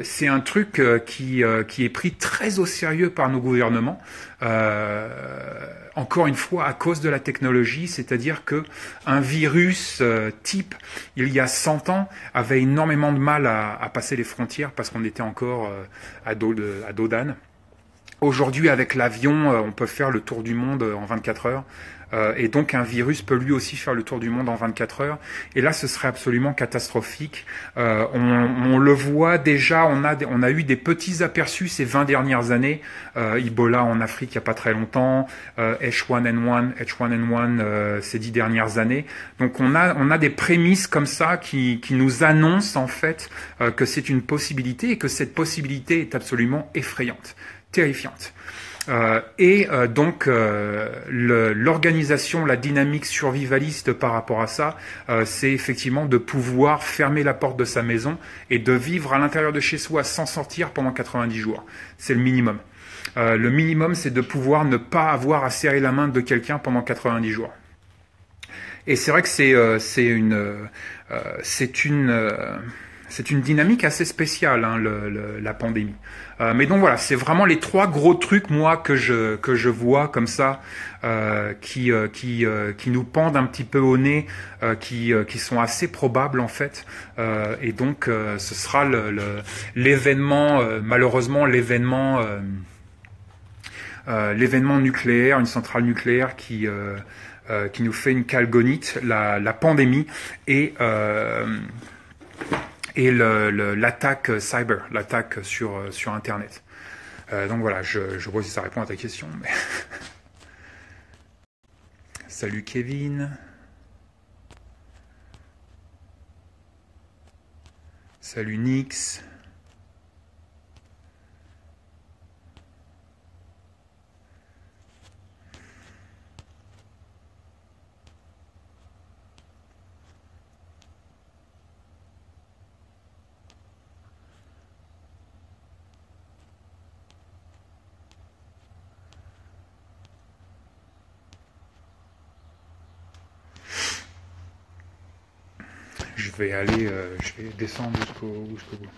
c'est un truc qui est pris très au sérieux par nos gouvernements, encore une fois à cause de la technologie, c'est-à-dire que un virus type il y a 100 ans avait énormément de mal à passer les frontières parce qu'on était encore à dos d'âne. Aujourd'hui, avec l'avion, on peut faire le tour du monde en 24 heures. Et donc un virus peut lui aussi faire le tour du monde en 24 heures. Et là, ce serait absolument catastrophique. On le voit déjà, on a eu des petits aperçus ces 20 dernières années. Ebola en Afrique il n'y a pas très longtemps, H1N1 ces 10 dernières années. Donc on a des prémices comme ça qui nous annoncent en fait que c'est une possibilité et que cette possibilité est absolument effrayante, terrifiante. Donc l'organisation, la dynamique survivaliste par rapport à ça, c'est effectivement de pouvoir fermer la porte de sa maison et de vivre à l'intérieur de chez soi sans sortir pendant 90 jours. C'est le minimum. Le minimum, c'est de pouvoir ne pas avoir à serrer la main de quelqu'un pendant 90 jours. Et c'est vrai que c'est une dynamique assez spéciale, hein, la pandémie. Mais donc voilà, c'est vraiment les trois gros trucs, moi, que je vois comme ça, qui nous pendent un petit peu au nez, qui sont assez probables en fait. Et donc ce sera l'événement, malheureusement l'événement nucléaire, une centrale nucléaire qui nous fait une calgonite, la pandémie et l'attaque cyber, l'attaque sur Internet. Donc voilà, je vois si ça répond à ta question. Mais salut Kevin. Salut Nix. Je vais descendre jusqu'au bout.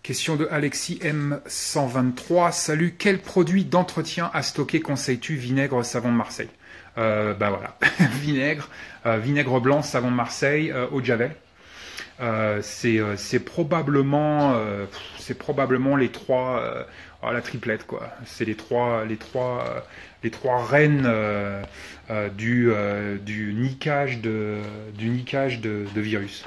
Question de Alexis M123. Salut, quel produit d'entretien à stocker conseilles-tu? Vinaigre, savon de Marseille. Bah voilà, vinaigre blanc, savon de Marseille, eau de Javel. C'est probablement les trois, la triplette quoi. C'est les trois reines du niquage de virus.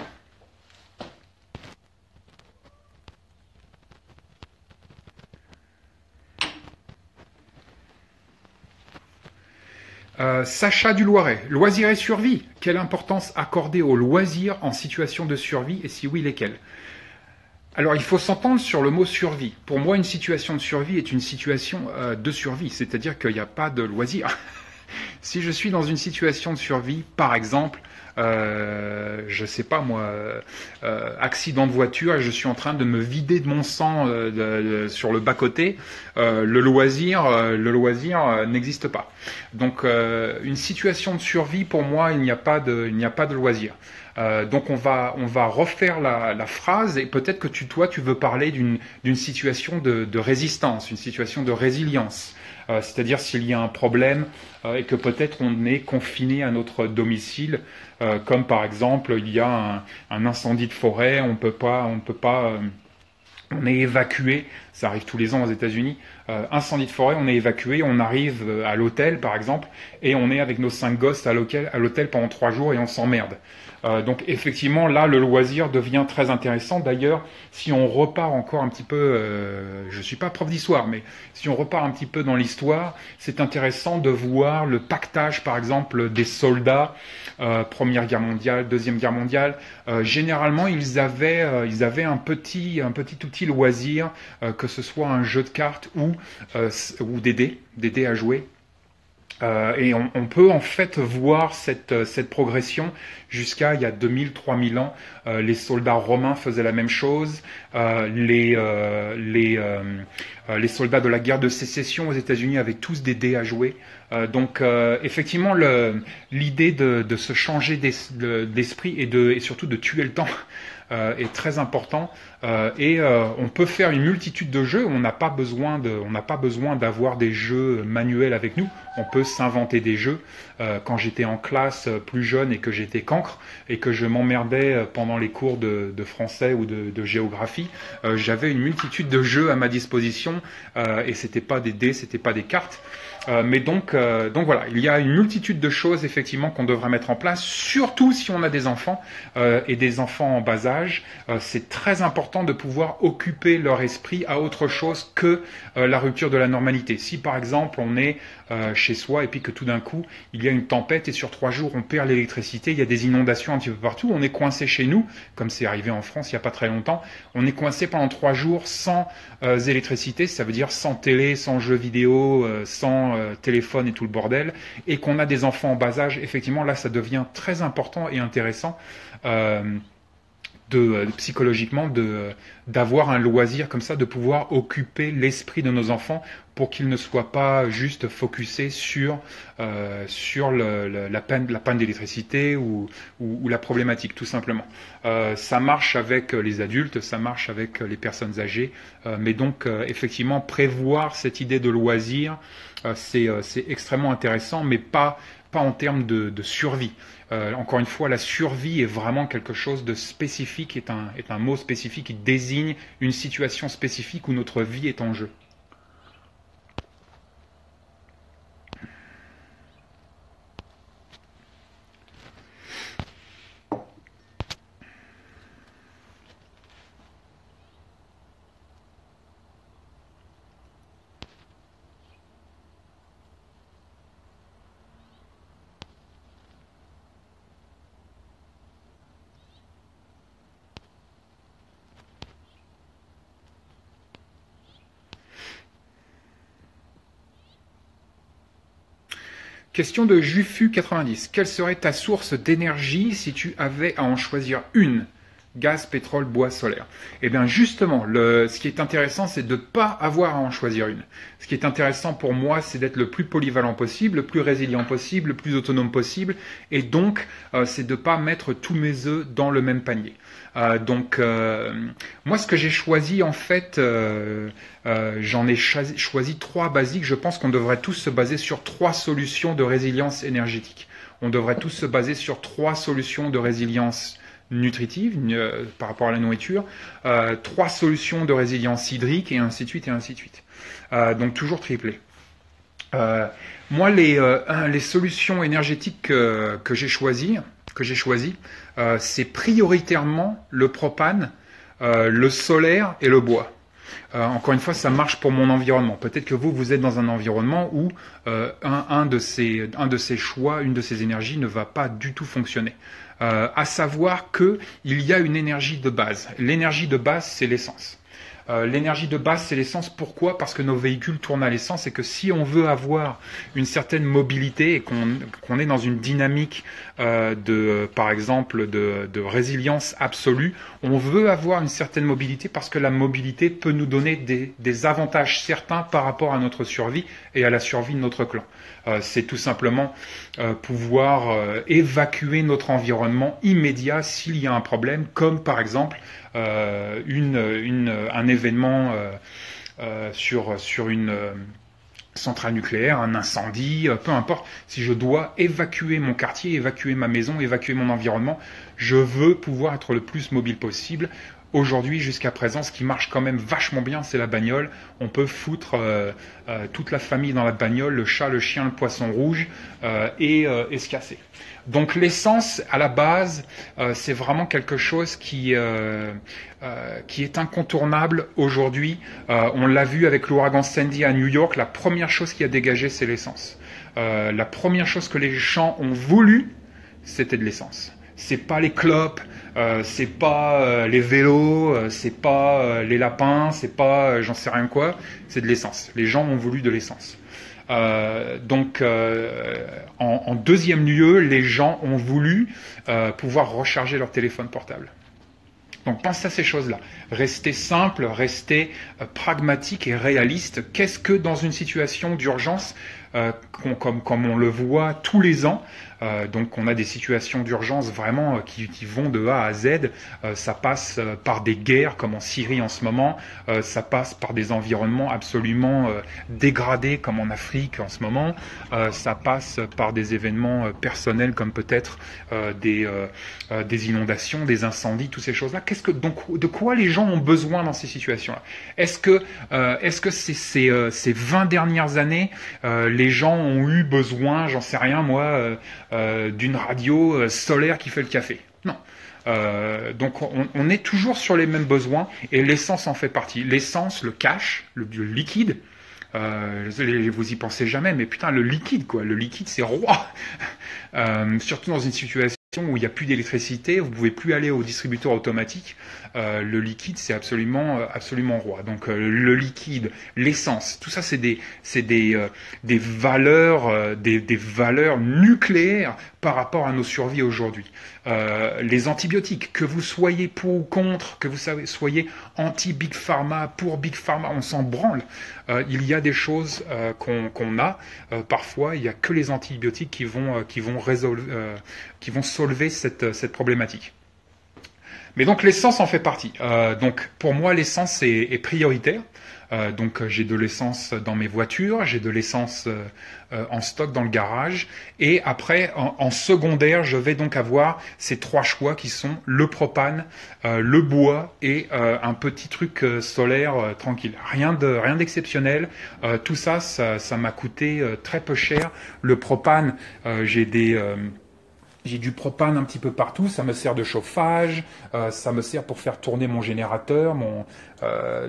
Sacha du Loiret, loisirs et survie. Quelle importance accorder aux loisirs en situation de survie et si oui, lesquels? Alors, il faut s'entendre sur le mot survie. Pour moi, une situation de survie est une situation de survie, c'est-à-dire qu'il n'y a pas de loisir. Si je suis dans une situation de survie, par exemple, je sais pas moi, accident de voiture et je suis en train de me vider de mon sang sur le bas-côté, le loisir n'existe pas. Donc une situation de survie, pour moi, il n'y a pas de loisir. Donc on va refaire la phrase et peut-être que toi tu veux parler d'une situation de résistance, une situation de résilience. C'est-à-dire s'il y a un problème et que peut-être on est confiné à notre domicile, comme par exemple il y a un incendie de forêt, on est évacué, ça arrive tous les ans aux États-Unis, incendie de forêt, on est évacué, on arrive à l'hôtel par exemple, et on est avec nos 5 gosses à l'hôtel pendant 3 jours et on s'emmerde. Donc effectivement, là, le loisir devient très intéressant. D'ailleurs, si on repart encore un petit peu, je suis pas prof d'histoire, mais si on repart un petit peu dans l'histoire, c'est intéressant de voir le pactage, par exemple, des soldats, Première Guerre mondiale, Deuxième Guerre mondiale. Généralement, ils avaient un petit outil loisir, que ce soit un jeu de cartes ou des dés à jouer. Et on peut en fait voir cette progression jusqu'à il y a 2000-3000 ans. Les soldats romains faisaient la même chose. Les soldats de la guerre de sécession aux États-Unis avaient tous des dés à jouer. Donc effectivement, l'idée de se changer d'esprit et surtout de tuer le temps est très important. Et on peut faire une multitude de jeux. On n'a pas besoin d'avoir des jeux manuels avec nous. On peut s'inventer des jeux. Quand j'étais en classe plus jeune et que j'étais cancre et que je m'emmerdais pendant les cours de français ou de géographie, j'avais une multitude de jeux à ma disposition et c'était pas des dés, c'était pas des cartes. Mais donc voilà, il y a une multitude de choses effectivement qu'on devrait mettre en place, surtout si on a des enfants et des enfants en bas âge. C'est très important de pouvoir occuper leur esprit à autre chose que la rupture de la normalité. Si par exemple on est chez soi et puis que tout d'un coup il y a une tempête et sur 3 jours on perd l'électricité, il y a des inondations un petit peu partout, on est coincé chez nous, comme c'est arrivé en France il n'y a pas très longtemps, on est coincé pendant 3 jours sans électricité, ça veut dire sans télé, sans jeux vidéo, sans téléphone et tout le bordel, et qu'on a des enfants en bas âge, effectivement là ça devient très important et intéressant psychologiquement d'avoir un loisir comme ça, de pouvoir occuper l'esprit de nos enfants pour qu'ils ne soient pas juste focusés sur la panne d'électricité ou la problématique tout simplement. Ça marche avec les adultes, ça marche avec les personnes âgées, mais donc effectivement prévoir cette idée de loisir, c'est extrêmement intéressant, mais pas en termes de survie. Encore une fois, la survie est vraiment quelque chose de spécifique, est un mot spécifique qui désigne une situation spécifique où notre vie est en jeu. Question de Jufu90. Quelle serait ta source d'énergie si tu avais à en choisir une? gaz, pétrole, bois, solaire. Et bien justement, ce qui est intéressant, c'est de ne pas avoir à en choisir une. Ce qui est intéressant pour moi, c'est d'être le plus polyvalent possible, le plus résilient possible, le plus autonome possible, et donc c'est de ne pas mettre tous mes œufs dans le même panier. Moi, ce que j'ai choisi, en fait, j'en ai choisi 3 basiques. Je pense qu'on devrait tous se baser sur 3 solutions de résilience énergétique. On devrait tous se baser sur 3 solutions de résilience nutritive par rapport à la nourriture, 3 solutions de résilience hydrique, et ainsi de suite, et ainsi de suite. Donc toujours triplé. Moi, les solutions énergétiques que j'ai choisies, c'est prioritairement le propane, le solaire et le bois. Encore une fois, ça marche pour mon environnement. Peut-être que vous êtes dans un environnement où un de ces choix, une de ces énergies ne va pas du tout fonctionner. À savoir qu'il y a une énergie de base. L'énergie de base, c'est l'essence. L'énergie de base, c'est l'essence. Pourquoi? Parce que nos véhicules tournent à l'essence et que si on veut avoir une certaine mobilité et qu'on est dans une dynamique par exemple, de résilience absolue, on veut avoir une certaine mobilité parce que la mobilité peut nous donner des avantages certains par rapport à notre survie et à la survie de notre clan. C'est tout simplement pouvoir évacuer notre environnement immédiat s'il y a un problème, comme par exemple un événement sur une centrale nucléaire, un incendie, peu importe. Si je dois évacuer mon quartier, évacuer ma maison, évacuer mon environnement, je veux pouvoir être le plus mobile possible. Aujourd'hui, jusqu'à présent, ce qui marche quand même vachement bien, c'est la bagnole. On peut foutre toute la famille dans la bagnole, le chat, le chien, le poisson rouge, et se casser. Donc l'essence, à la base, c'est vraiment quelque chose qui est incontournable aujourd'hui. On l'a vu avec l'ouragan Sandy à New York, la première chose qui a dégagé, c'est l'essence. La première chose que les gens ont voulu, c'était de l'essence. C'est pas les clopes, c'est pas les vélos, c'est pas les lapins, c'est pas j'en sais rien quoi, c'est de l'essence. Les gens ont voulu de l'essence. En deuxième lieu, les gens ont voulu pouvoir recharger leur téléphone portable. Donc pensez à ces choses-là. Restez simple, restez pragmatique et réaliste. Qu'est-ce que dans une situation d'urgence, comme on le voit tous les ans, donc on a des situations d'urgence vraiment qui vont de A à Z. Ça passe par des guerres comme en Syrie en ce moment. Ça passe par des environnements absolument dégradés comme en Afrique en ce moment. Ça passe par des événements personnels comme peut-être des inondations, des incendies, toutes ces choses-là. Donc de quoi les gens ont besoin dans ces situations-là? Est-ce que ces 20 dernières années, les gens ont eu besoin, j'en sais rien moi, d'une radio solaire qui fait le café? Non. Donc on est toujours sur les mêmes besoins et l'essence en fait partie. L'essence, le cash, le liquide, vous y pensez jamais, mais putain, le liquide quoi, le liquide c'est roi. Surtout dans une situation où il n'y a plus d'électricité, vous ne pouvez plus aller au distributeur automatique, le liquide c'est absolument roi. Donc le liquide, l'essence, tout ça c'est des valeurs nucléaires par rapport à nos survies aujourd'hui. Les antibiotiques, que vous soyez pour ou contre, que vous soyez anti-Big Pharma, pour Big Pharma, on s'en branle. Il y a des choses qu'on a. Parfois, il n'y a que les antibiotiques qui vont solver cette problématique. Mais donc l'essence en fait partie. Donc pour moi, l'essence est prioritaire. Donc j'ai de l'essence dans mes voitures, j'ai de l'essence en stock dans le garage, et après en secondaire je vais donc avoir ces 3 choix qui sont le propane, le bois et un petit truc solaire tranquille. Rien d'exceptionnel. Tout ça m'a coûté très peu cher. Le propane, j'ai du propane un petit peu partout, ça me sert de chauffage, ça me sert pour faire tourner mon générateur,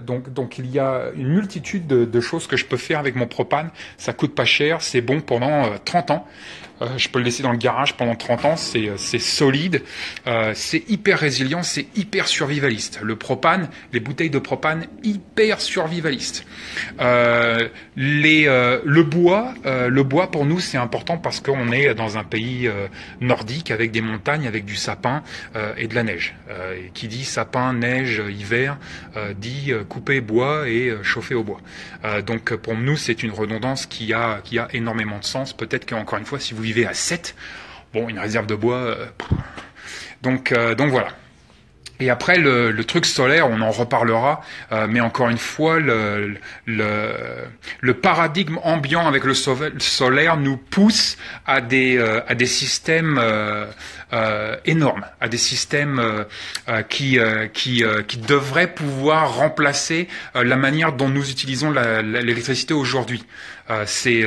donc il y a une multitude de choses que je peux faire avec mon propane, ça coûte pas cher, c'est bon pendant 30 ans. Je peux le laisser dans le garage pendant 30 ans, c'est solide, c'est hyper résilient, c'est hyper survivaliste. Le propane, les bouteilles de propane, hyper survivaliste. Le bois pour nous c'est important parce qu'on est dans un pays nordique avec des montagnes, avec du sapin et de la neige. Et qui dit sapin, neige, hiver, dit couper bois et chauffer au bois. Donc pour nous c'est une redondance qui a énormément de sens. Peut-être qu'encore une fois si vous vivez à 7, bon une réserve de bois, donc voilà. Et après le truc solaire, on en reparlera, mais encore une fois, le paradigme ambiant avec le solaire nous pousse à des systèmes énormes, à des systèmes qui devraient pouvoir remplacer la manière dont nous utilisons l'électricité aujourd'hui. C'est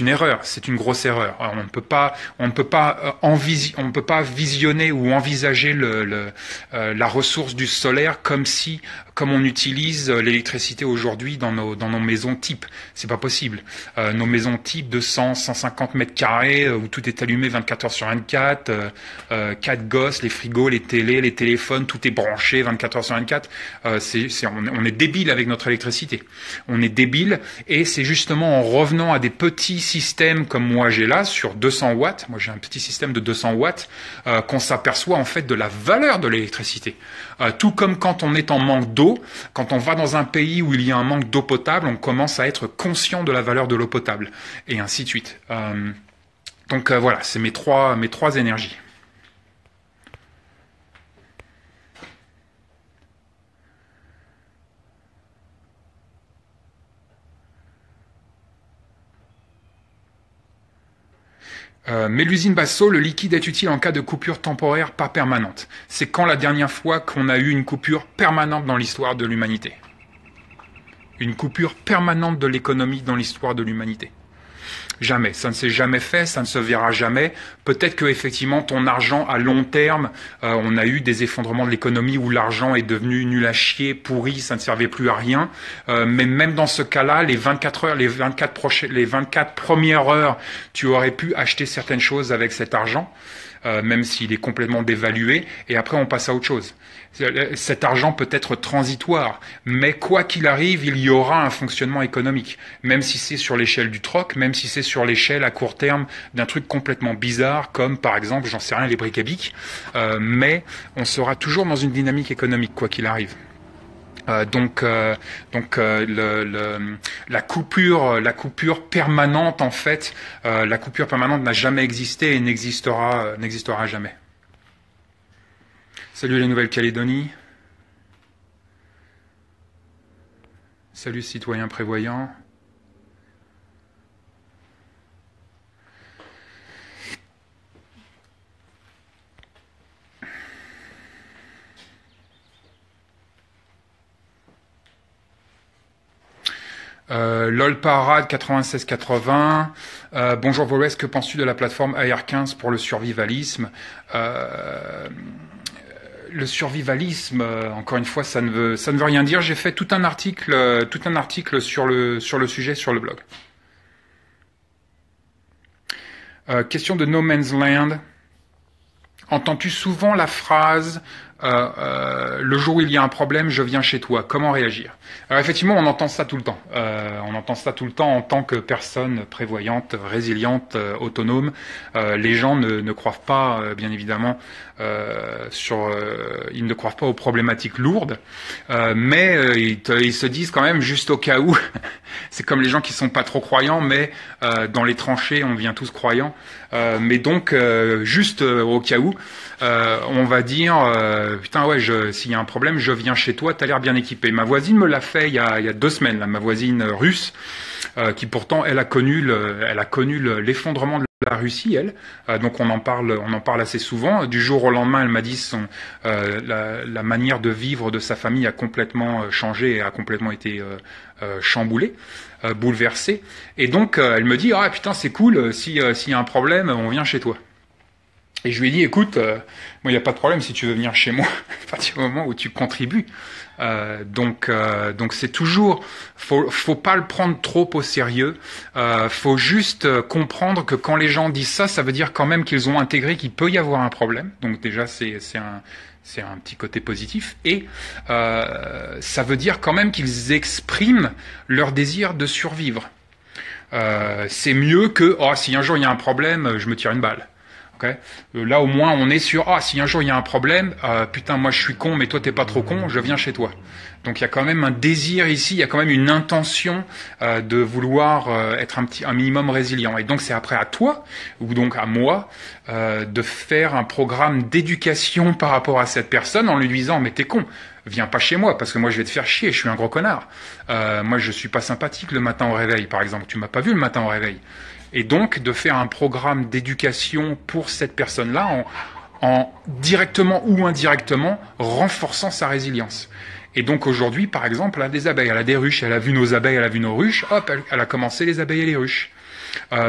une erreur, c'est une grosse erreur. On ne peut pas visionner ou envisager la ressource du solaire comme on utilise l'électricité aujourd'hui dans nos maisons type. C'est pas possible. Nos maisons type de 150 mètres carrés où tout est allumé 24 heures sur 24, 4 gosses, les frigos, les télés, les téléphones, tout est branché 24 heures sur 24. On est débile avec notre électricité. On est débile et c'est justement en revenant à des petits systèmes comme moi j'ai là sur 200 watts. Moi j'ai un petit système de 200 watts qu'on s'aperçoit en fait de la valeur de l'électricité. Tout comme quand on est en manque d'eau, quand on va dans un pays où il y a un manque d'eau potable, on commence à être conscient de la valeur de l'eau potable, et ainsi de suite. Donc voilà, c'est mes trois énergies. Mélusine Basso, le liquide est utile en cas de coupure temporaire pas permanente. C'est quand la dernière fois qu'on a eu une coupure permanente dans l'histoire de l'humanité? Une coupure permanente de l'économie dans l'histoire de l'humanité? Jamais, ça ne s'est jamais fait, ça ne se verra jamais. Peut-être que effectivement ton argent à long terme, on a eu des effondrements de l'économie où l'argent est devenu nul à chier, pourri, ça ne servait plus à rien. Mais même dans ce cas-là, les 24 heures, les 24 premières heures, tu aurais pu acheter certaines choses avec cet argent, même s'il est complètement dévalué. Et après, on passe à autre chose. Cet argent peut être transitoire, mais quoi qu'il arrive, il y aura un fonctionnement économique, même si c'est sur l'échelle du troc, même si c'est sur l'échelle à court terme d'un truc complètement bizarre, comme par exemple, j'en sais rien, les briques à bic, mais on sera toujours dans une dynamique économique, quoi qu'il arrive. La coupure permanente, en fait, la coupure permanente n'a jamais existé et n'existera jamais. Salut la Nouvelle-Calédonie. Salut citoyens prévoyants. LOL Parade 9680. Bonjour Volwes, que penses-tu de la plateforme AR15 pour le survivalisme? Le survivalisme, encore une fois, ça ne veut rien dire. J'ai fait tout un article sur le sujet sur le blog. Question de No Man's Land. Entends-tu souvent la phrase le jour où il y a un problème, je viens chez toi. Comment réagir? Alors effectivement, on entend ça tout le temps. On entend ça tout le temps en tant que personne prévoyante, résiliente, autonome. Les gens ne croient pas, bien évidemment, ils ne croient pas aux problématiques lourdes, mais ils se disent quand même juste au cas où. C'est comme les gens qui sont pas trop croyants, mais dans les tranchées, on devient tous croyants. Mais donc, juste au cas où, on va dire putain ouais, s'il y a un problème, je viens chez toi, t'as l'air bien équipé. Ma voisine me l'a fait il y a 2 semaines, là, ma voisine russe, qui pourtant elle a connu l'effondrement de la Russie, elle. Donc on en parle assez souvent. Du jour au lendemain, elle m'a dit la manière de vivre de sa famille a complètement changé et a complètement été chamboulée, bouleversée. Et donc elle me dit ah putain c'est cool, s'il y a un problème, on vient chez toi. Et je lui ai dit, écoute, moi, il n'y a pas de problème si tu veux venir chez moi, à partir du moment où tu contribues. Donc c'est toujours, faut pas le prendre trop au sérieux. Faut juste comprendre que quand les gens disent ça, ça veut dire quand même qu'ils ont intégré qu'il peut y avoir un problème. Donc déjà, c'est un petit côté positif. Et ça veut dire quand même qu'ils expriment leur désir de survivre. C'est mieux que, oh, si un jour il y a un problème, je me tire une balle. Okay. Là au moins on est sur si un jour il y a un problème, putain moi je suis con mais toi t'es pas trop con, je viens chez toi. Donc il y a quand même un désir ici, il y a quand même une intention de vouloir être un minimum résilient. Et donc c'est après à toi ou donc à moi de faire un programme d'éducation par rapport à cette personne en lui disant mais t'es con. Viens pas chez moi parce que moi je vais te faire chier, je suis un gros connard. Moi je suis pas sympathique le matin au réveil par exemple. Tu m'as pas vu le matin au réveil. Et donc de faire un programme d'éducation pour cette personne-là en directement ou indirectement renforçant sa résilience. Et donc aujourd'hui, par exemple, elle a des abeilles, elle a des ruches, elle a vu nos abeilles, elle a vu nos ruches, hop, elle a commencé les abeilles et les ruches.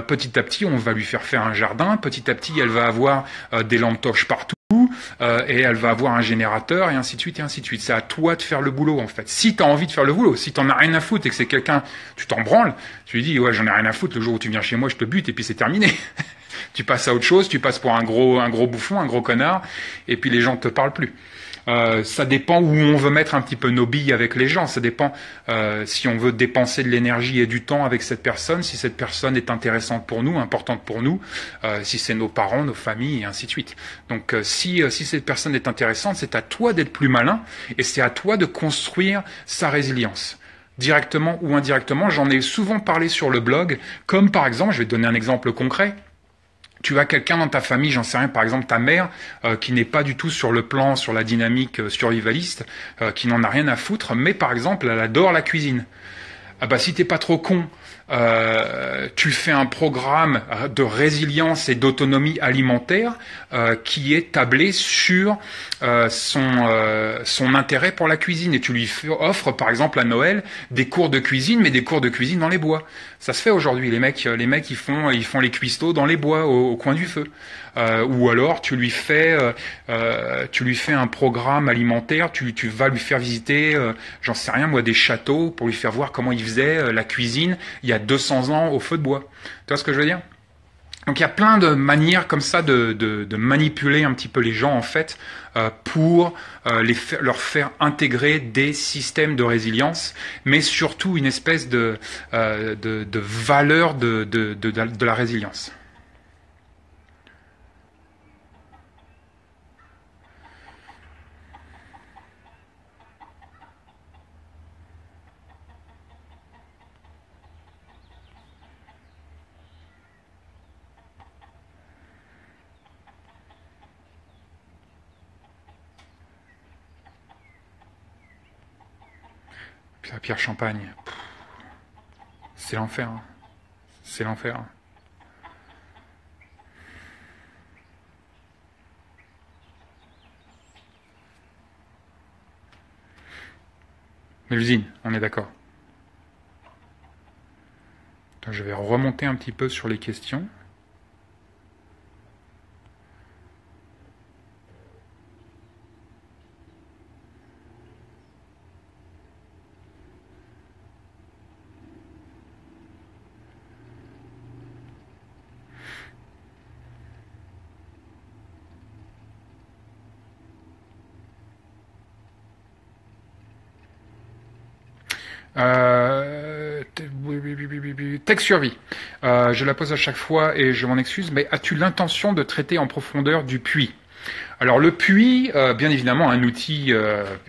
Petit à petit, on va lui faire un jardin, petit à petit, elle va avoir des lampes torches partout, et elle va avoir un générateur, et ainsi de suite, et ainsi de suite. C'est à toi de faire le boulot, en fait. Si tu as envie de faire le boulot, si t'en as rien à foutre et que c'est quelqu'un, tu t'en branles, tu lui dis, ouais, j'en ai rien à foutre, le jour où tu viens chez moi, je te bute, et puis c'est terminé. Tu passes à autre chose, tu passes pour un gros bouffon, un gros connard, et puis les gens ne te parlent plus. Ça dépend où on veut mettre un petit peu nos billes avec les gens. Ça dépend si on veut dépenser de l'énergie et du temps avec cette personne, si cette personne est intéressante pour nous, importante pour nous, si c'est nos parents, nos familles, et ainsi de suite. Donc si cette personne est intéressante, c'est à toi d'être plus malin et c'est à toi de construire sa résilience. Directement ou indirectement, j'en ai souvent parlé sur le blog, comme par exemple, je vais te donner un exemple concret. Tu as quelqu'un dans ta famille, j'en sais rien, par exemple ta mère, qui n'est pas du tout sur le plan, sur la dynamique survivaliste, qui n'en a rien à foutre, mais par exemple, elle adore la cuisine. Ah bah si t'es pas trop con, tu fais un programme de résilience et d'autonomie alimentaire qui est tablé sur son intérêt pour la cuisine et tu lui offres par exemple à Noël des cours de cuisine, mais des cours de cuisine dans les bois. Ça se fait aujourd'hui, les mecs ils font les cuistots dans les bois au coin du feu. Ou alors tu lui fais un programme alimentaire, tu vas lui faire visiter, j'en sais rien moi, des châteaux pour lui faire voir comment ils faisaient la cuisine il y a 200 ans au feu de bois. Tu vois ce que je veux dire ? Donc il y a plein de manières comme ça de manipuler un petit peu les gens en fait pour leur faire intégrer des systèmes de résilience, mais surtout une espèce de valeur de la résilience. Pierre Champagne, c'est l'enfer. Hein. C'est l'enfer. Mais l'usine, on est d'accord. Je vais remonter un petit peu sur les questions. Tech survie. Je la pose à chaque fois et je m'en excuse, mais as-tu l'intention de traiter en profondeur du puits ? Alors le puits, bien évidemment, un outil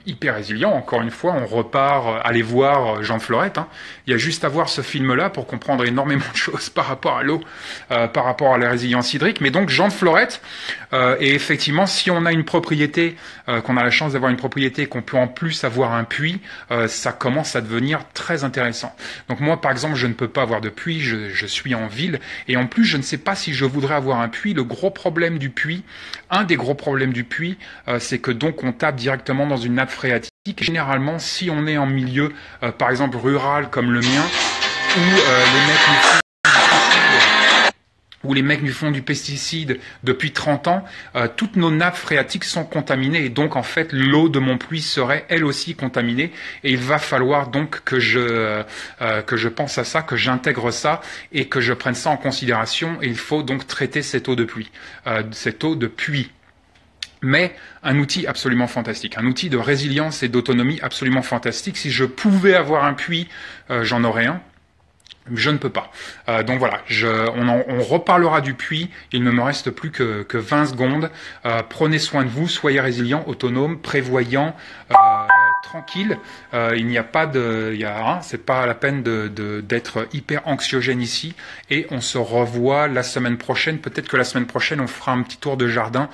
hyper résilient. Encore une fois, on repart, aller voir Jean Florette. Hein. Il y a juste à voir ce film-là pour comprendre énormément de choses par rapport à l'eau, par rapport à la résilience hydrique. Mais donc Jean Florette, et effectivement, si on a une propriété, qu'on a la chance d'avoir une propriété, qu'on peut en plus avoir un puits, ça commence à devenir très intéressant. Donc moi, par exemple, je ne peux pas avoir de puits, je suis en ville, et en plus, je ne sais pas si je voudrais avoir un puits. Le gros problème du puits, un des gros problèmes du puits, c'est que donc on tape directement dans une nappe phréatique. Et généralement, si on est en milieu, par exemple rural comme le mien, où les mecs où les mecs nous font du pesticide depuis 30 ans, toutes nos nappes phréatiques sont contaminées et donc en fait l'eau de mon puits serait elle aussi contaminée et il va falloir donc que je pense à ça, que j'intègre ça et que je prenne ça en considération et il faut donc traiter cette eau de pluie, cette eau de puits. Mais un outil absolument fantastique, un outil de résilience et d'autonomie absolument fantastique. Si je pouvais avoir un puits, j'en aurais un. Je ne peux pas. Donc voilà, on reparlera du puits. Il ne me reste plus que 20 secondes. Prenez soin de vous, soyez résilients, autonomes, prévoyants, tranquilles. Il n'y a pas c'est pas la peine d'être hyper anxiogène ici. Et on se revoit la semaine prochaine. Peut-être que la semaine prochaine, on fera un petit tour de jardin.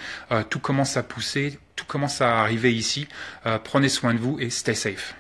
Tout commence à pousser, tout commence à arriver ici. Prenez soin de vous et stay safe.